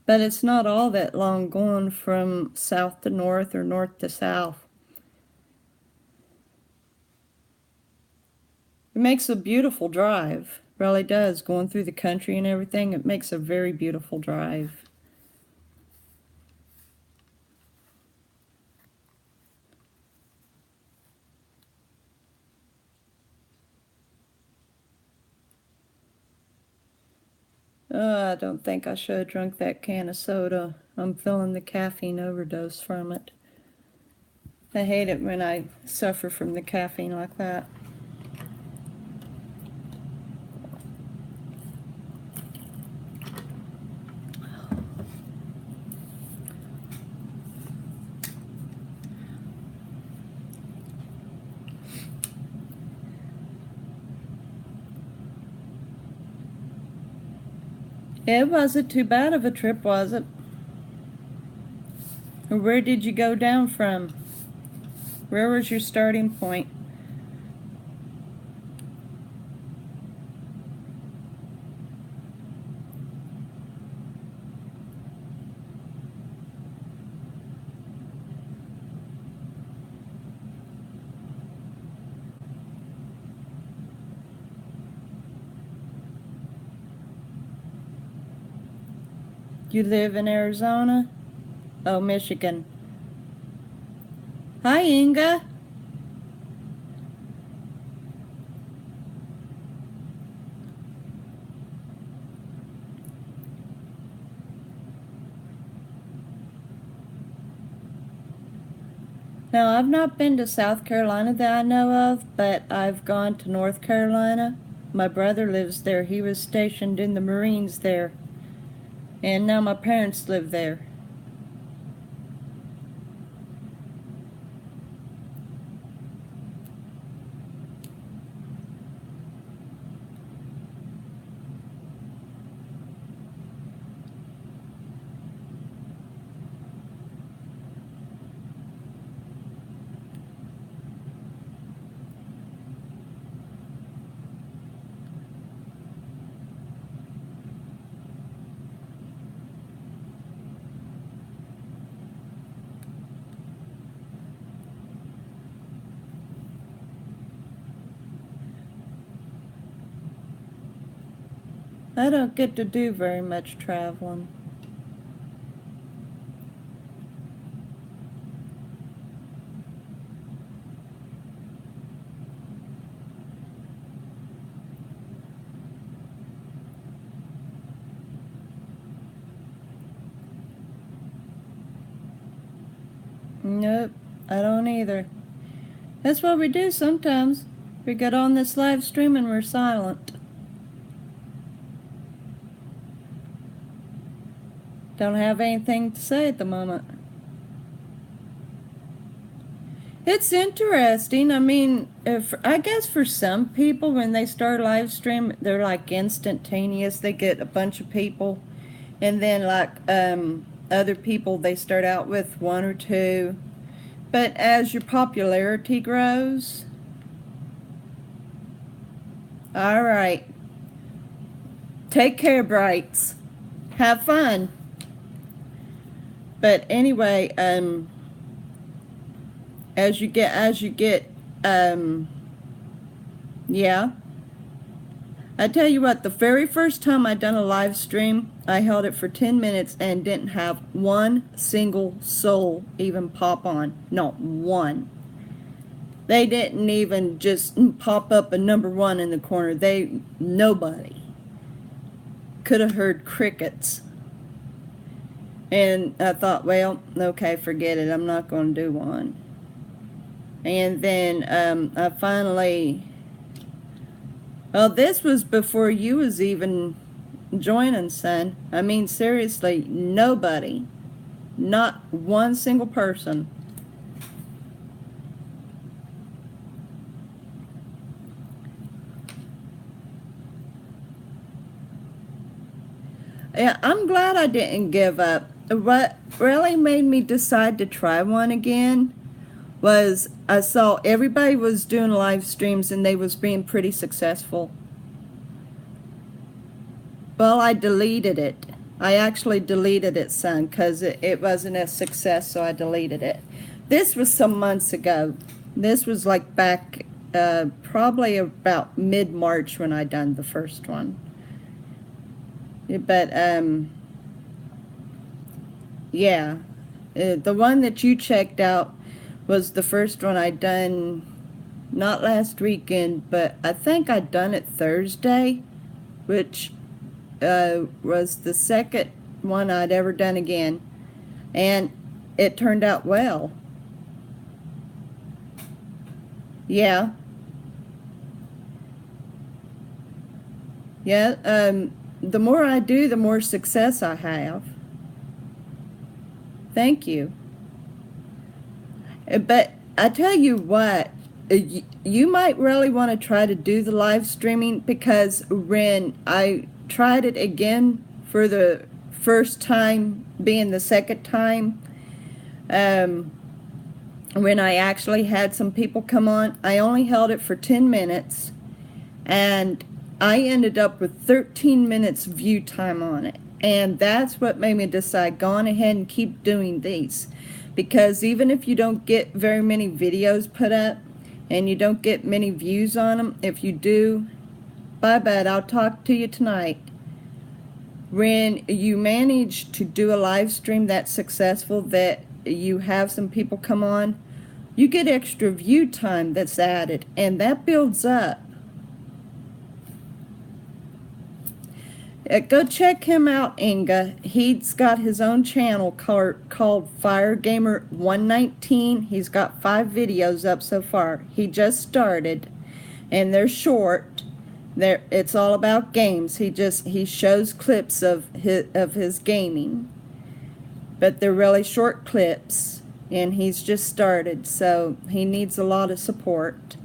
but it's not all that long going from south to north or north to south. It makes a beautiful drive, really does, going through the country and everything. It makes a very beautiful drive. I don't think I should have drunk that can of soda. I'm feeling the caffeine overdose from it. I hate it when I suffer from the caffeine like that. It wasn't too bad of a trip, was it? Where did you go down from? Where was your starting point? You live in Arizona? Oh, Michigan. Hi, Inga. Now, I've not been to South Carolina that I know of, but I've gone to North Carolina. My brother lives there. He was stationed in the Marines there. And now my parents live there. I don't get to do very much traveling. Nope, I don't either. That's what we do sometimes. We get on this live stream and we're silent. Don't have anything to say at the moment. It's interesting. I mean, I guess for some people, when they start a live stream, they're like instantaneous. They get a bunch of people, and then like other people, they start out with one or two. But as your popularity grows, all right. Take care, Brights. Have fun. But anyway, as you get, yeah. I tell you what, the very first time I done a live stream, I held it for 10 minutes and didn't have one single soul even pop on. Not one. They didn't even just pop up a number one in the corner. Nobody could have heard crickets. And I thought, well, okay, forget it. I'm not going to do one. And then I finally, well, this was before you was even joining, son. I mean, seriously, nobody, not one single person. Yeah, I'm glad I didn't give up. What really made me decide to try one again was I saw everybody was doing live streams and they was being pretty successful. Well, I deleted it. I actually deleted it, son, because it wasn't a success, so I deleted it. This was some months ago. This was like back probably about mid-March when I done the first one. But yeah, the one that you checked out was the first one I done, not last weekend, but I think I done it Thursday, which was the second one I'd ever done again, and it turned out well. Yeah. Yeah, the more I do, the more success I have. Thank you. But I tell you what, you might really want to try to do the live streaming, because when I tried it again for the first time, being the second time, when I actually had some people come on, I only held it for 10 minutes, and I ended up with 13 minutes view time on it. And that's what made me decide, go on ahead and keep doing these. Because even if you don't get very many videos put up, and you don't get many views on them, if you do, bye bye, I'll talk to you tonight. When you manage to do a live stream that's successful, that you have some people come on, you get extra view time that's added, and that builds up. Go check him out, Inga. He's got his own channel called Fire Gamer 119. He's got 5 videos up so far. He just started, and they're short. It's all about games. He shows clips of his gaming, but they're really short clips, and he's just started, so he needs a lot of support.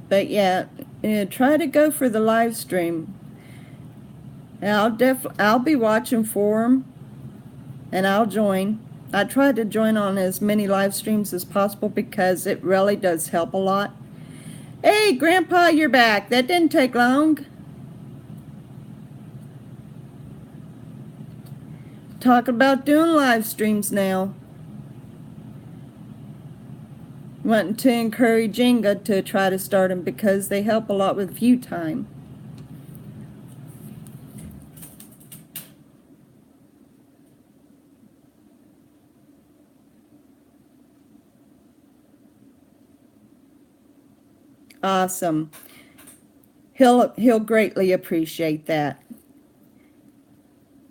But yeah, try to go for the live stream. I'll be watching for him, and I'll join. I try to join on as many live streams as possible because it really does help a lot. Hey, Grandpa, you're back. That didn't take long. Talking about doing live streams now. Wanting to encourage Inga to try to start them because they help a lot with view time. Awesome. He'll greatly appreciate that.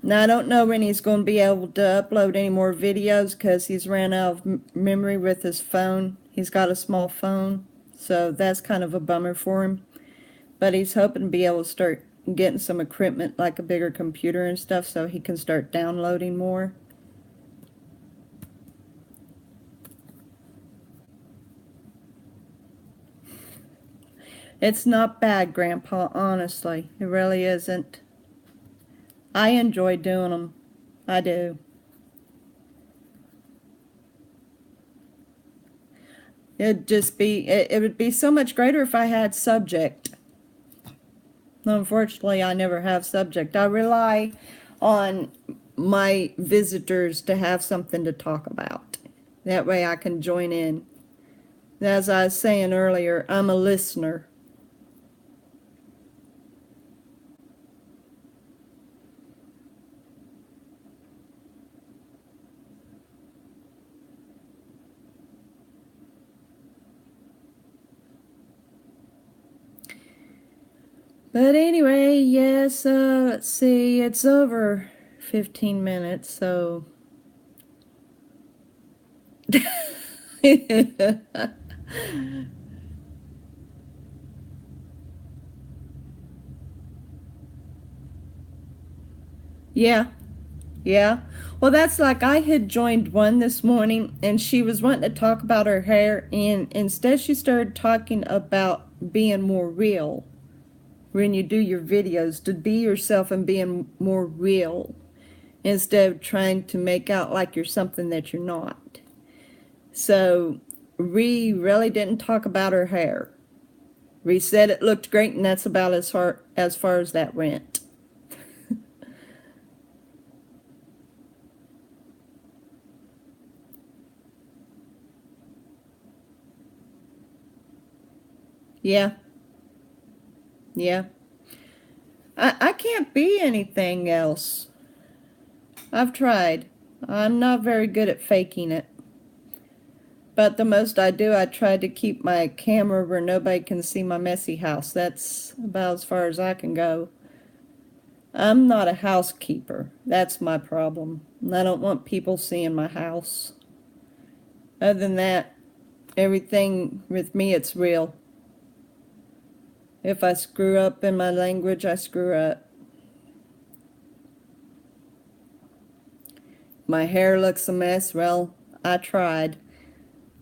Now, I don't know when he's going to be able to upload any more videos because he's ran out of memory with his phone. He's got a small phone, so that's kind of a bummer for him. But he's hoping to be able to start getting some equipment like a bigger computer and stuff so he can start downloading more. It's not bad, Grandpa, honestly. It really isn't. I enjoy doing them. I do. It would be so much greater if I had subject. Unfortunately, I never have subject. I rely on my visitors to have something to talk about. That way I can join in. As I was saying earlier, I'm a listener. But anyway, yes, let's see, it's over 15 minutes, so. Yeah, yeah. Well, that's like I had joined one this morning and she was wanting to talk about her hair, and instead she started talking about being more real when you do your videos, to be yourself and being more real instead of trying to make out like you're something that you're not. So Ree really didn't talk about her hair. Ree said it looked great, and that's about as far as that went. Yeah. Yeah. I can't be anything else. I've tried. I'm not very good at faking it. But the most I do, I try to keep my camera where nobody can see my messy house. That's about as far as I can go. I'm not a housekeeper. That's my problem. I don't want people seeing my house. Other than that, everything with me, it's real. If I screw up in my language, I screw up. My hair looks a mess. Well, I tried.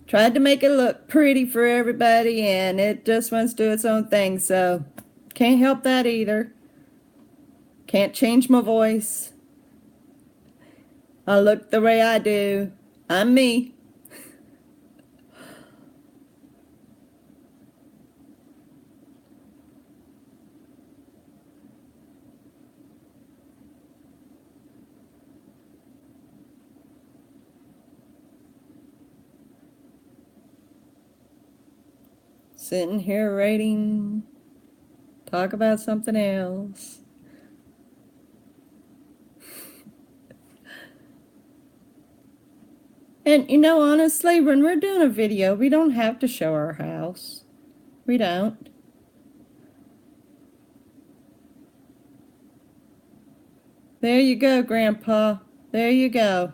Tried to make it look pretty for everybody, and it just wants to do its own thing, so can't help that either. Can't change my voice. I look the way I do. I'm me. Sitting here waiting. Talk about something else. And you know, honestly, when we're doing a video, we don't have to show our house. We don't. There you go, Grandpa. There you go.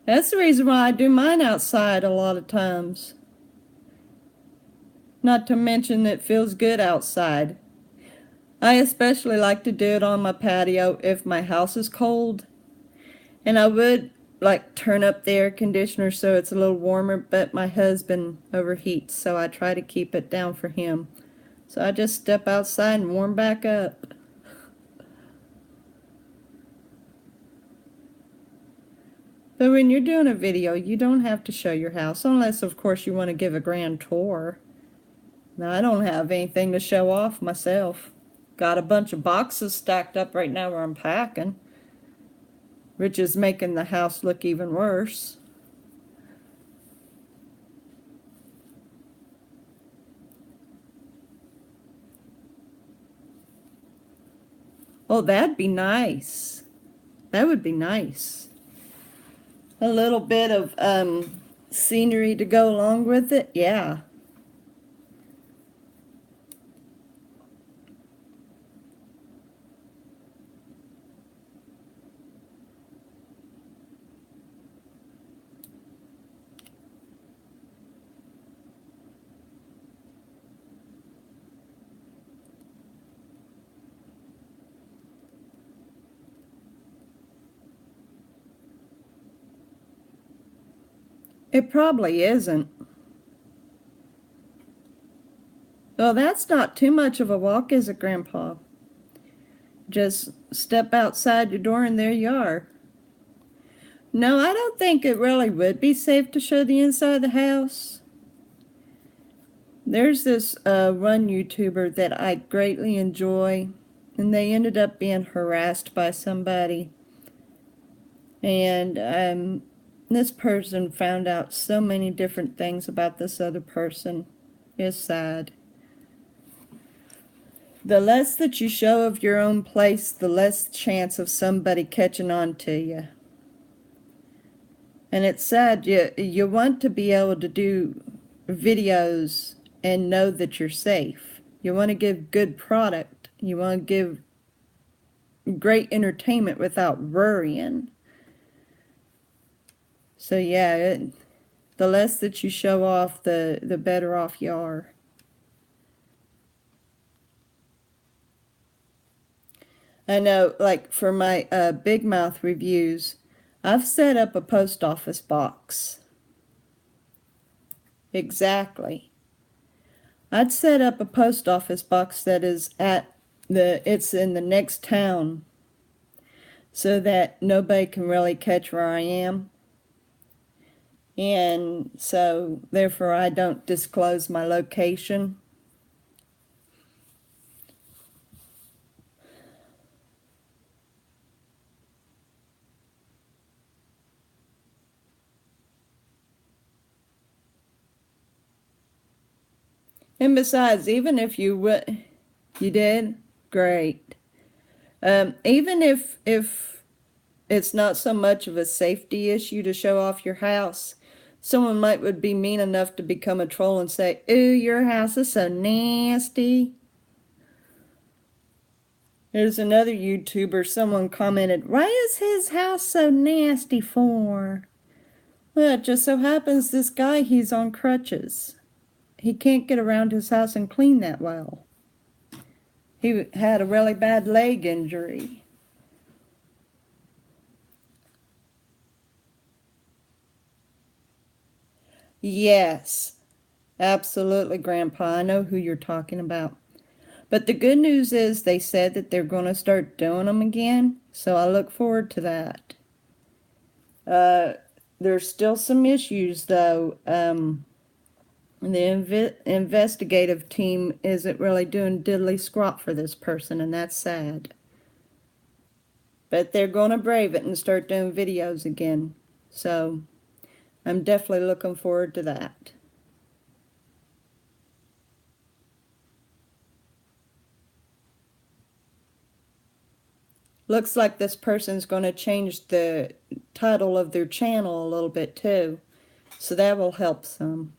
That's the reason why I do mine outside a lot of times. Not to mention it feels good outside. I especially like to do it on my patio if my house is cold. And I would like turn up the air conditioner so it's a little warmer, but my husband overheats, so I try to keep it down for him. So I just step outside and warm back up. But when you're doing a video, you don't have to show your house, unless, of course, you want to give a grand tour. Now, I don't have anything to show off myself. Got a bunch of boxes stacked up right now where I'm packing, which is making the house look even worse. Oh, that'd be nice. That would be nice. A little bit of scenery to go along with it, yeah. It probably isn't. Well, that's not too much of a walk, is it, Grandpa? Just step outside your door and there you are. No, I don't think it really would be safe to show the inside of the house. There's this one YouTuber that I greatly enjoy, and they ended up being harassed by somebody. And this person found out so many different things about this other person. It's sad. The less that you show of your own place, the less chance of somebody catching on to you. And it's sad. You want to be able to do videos and know that you're safe. You want to give good product. You want to give great entertainment without worrying. So yeah, the less that you show off, the better off you are. I know, like for my Big Mouth reviews, I've set up a post office box. Exactly. I'd set up a post office box that is it's in the next town so that nobody can really catch where I am. And so therefore I don't disclose my location. And besides, even if you did, great. Even if it's not so much of a safety issue to show off your house, someone would be mean enough to become a troll and say, "Ooh, your house is so nasty." There's another YouTuber, someone commented, "Why is his house so nasty for?" Well, it just so happens this guy, he's on crutches. He can't get around his house and clean that well. He had a really bad leg injury. Yes, absolutely, Grandpa. I know who you're talking about. But the good news is they said that they're going to start doing them again, so I look forward to that. There's still some issues, though. The investigative team isn't really doing diddly squat for this person, and that's sad. But they're going to brave it and start doing videos again. So I'm definitely looking forward to that. Looks like this person's going to change the title of their channel a little bit too. So that will help some.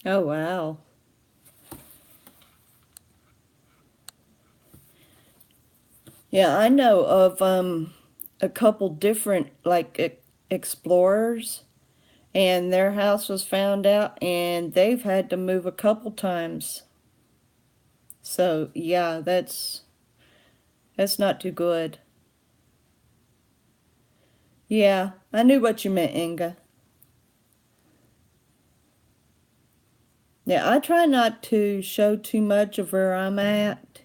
Oh, wow. Yeah, I know of a couple different like explorers, and their house was found out, and they've had to move a couple times. So yeah, that's not too good. Yeah, I knew what you meant, Inga. Yeah, I try not to show too much of where I'm at.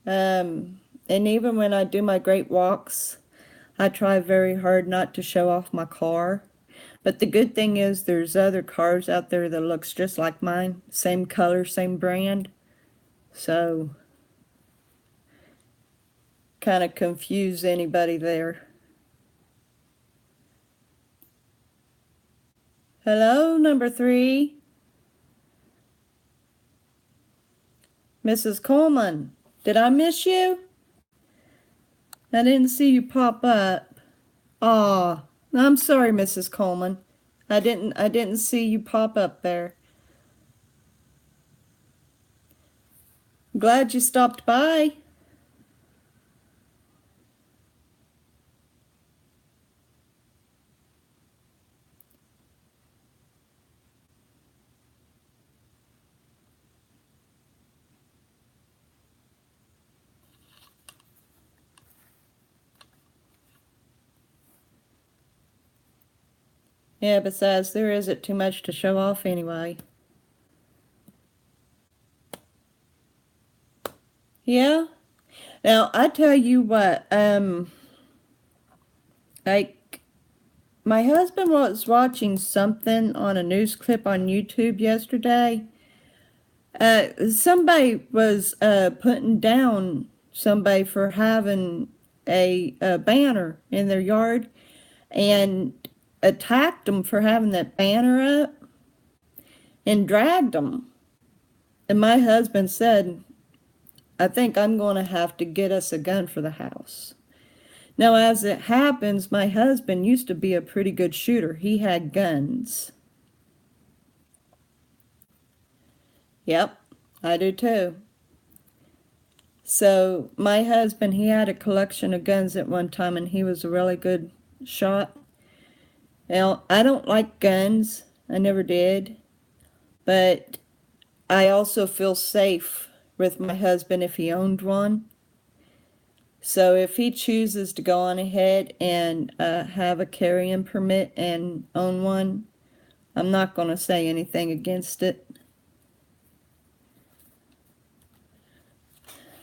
And even when I do my great walks, I try very hard not to show off my car. But the good thing is there's other cars out there that looks just like mine, same color, same brand. So kind of confuse anybody there. Hello, number 3, Mrs. Coleman. Did I miss you? I didn't see you pop up. Aw, I'm sorry, Mrs. Coleman. I didn't see you pop up there. Glad you stopped by. Yeah, besides, there isn't too much to show off anyway. Yeah? Now, I tell you what, like, my husband was watching something on a news clip on YouTube yesterday. Somebody was putting down somebody for having a banner in their yard and attacked them for having that banner up and dragged them. And my husband said, I think I'm going to have to get us a gun for the house. Now, as it happens, my husband used to be a pretty good shooter. He had guns. Yep, I do too. So, my husband, he had a collection of guns at one time, and he was a really good shot. Now, I don't like guns. I never did. But I also feel safe with my husband if he owned one. So if he chooses to go on ahead and have a carrying permit and own one, I'm not going to say anything against it.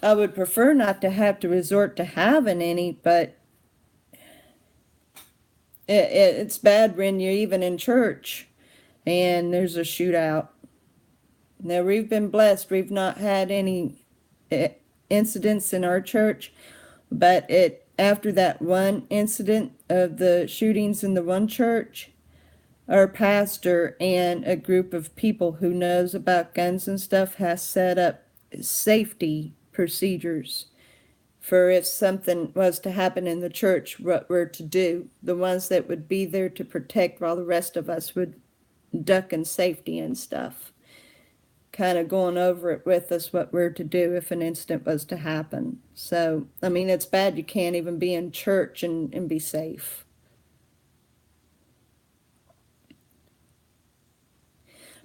I would prefer not to have to resort to having any, but it's bad when you're even in church and there's a shootout. Now, we've been blessed. We've not had any incidents in our church, but after that one incident of the shootings in the one church, our pastor and a group of people who knows about guns and stuff has set up safety procedures for if something was to happen in the church, what we're to do. The ones that would be there to protect while the rest of us would duck in safety and stuff. Kind of going over it with us what we're to do if an incident was to happen. So, I mean, it's bad you can't even be in church and be safe.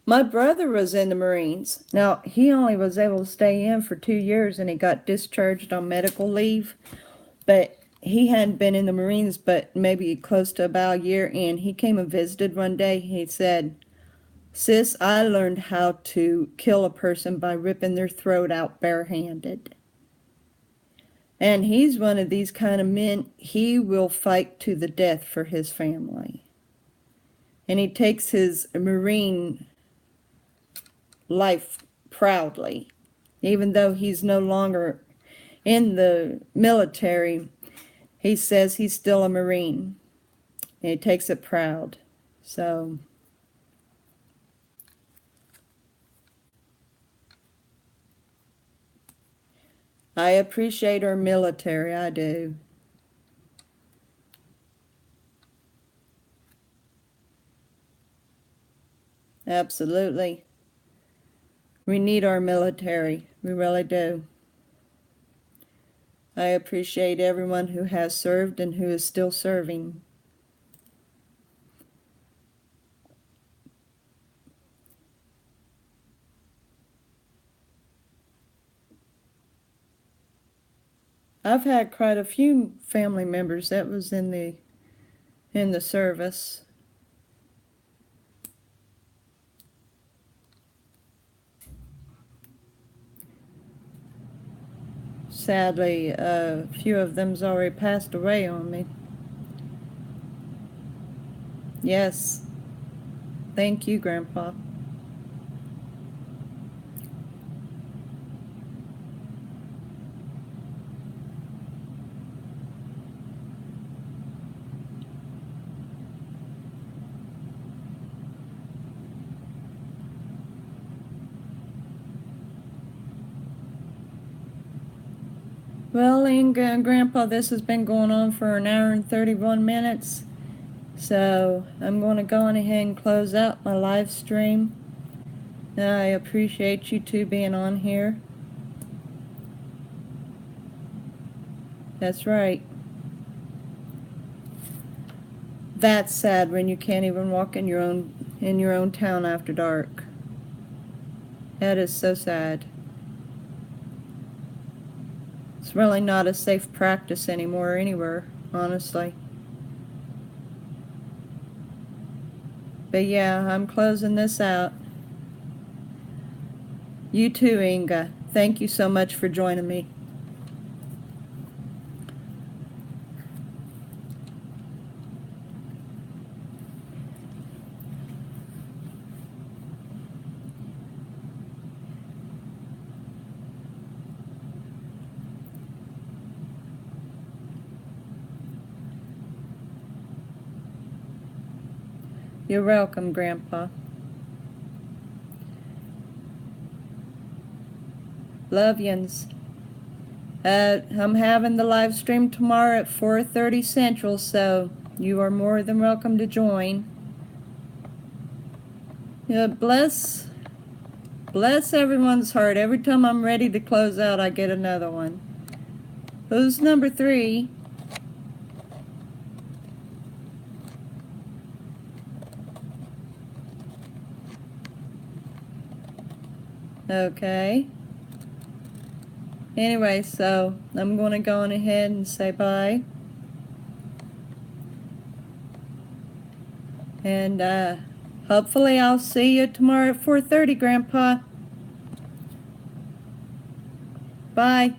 My brother was in the Marines. Now, he only was able to stay in for 2 years and he got discharged on medical leave. But he hadn't been in the Marines but maybe close to about a year. And he came and visited one day. He said, Sis, I learned how to kill a person by ripping their throat out barehanded. And he's one of these kind of men, he will fight to the death for his family. And he takes his Marine life proudly. Even though he's no longer in the military, he says he's still a Marine. And he takes it proud. So, I appreciate our military, I do. Absolutely. We need our military. We really do. I appreciate everyone who has served and who is still serving. I've had quite a few family members that was in the service. Sadly, a few of them's already passed away on me. Yes. Thank you, Grandpa. Well, Inga and Grandpa, this has been going on for an hour and 31 minutes. So I'm going to go on ahead and close out my live stream. I appreciate you two being on here. That's right. That's sad when you can't even walk in your own town after dark. That is so sad. It's really not a safe practice anymore anywhere, honestly. But yeah, I'm closing this out. You too, Inga. Thank you so much for joining me. You're welcome, Grandpa. Love yins. I'm having the live stream tomorrow at 4:30 Central, so you are more than welcome to join. Bless everyone's heart. Every time I'm ready to close out, I get another one. Who's number 3? Okay. Anyway, so I'm going to go on ahead and say bye. And hopefully I'll see you tomorrow at 4:30, Grandpa. Bye.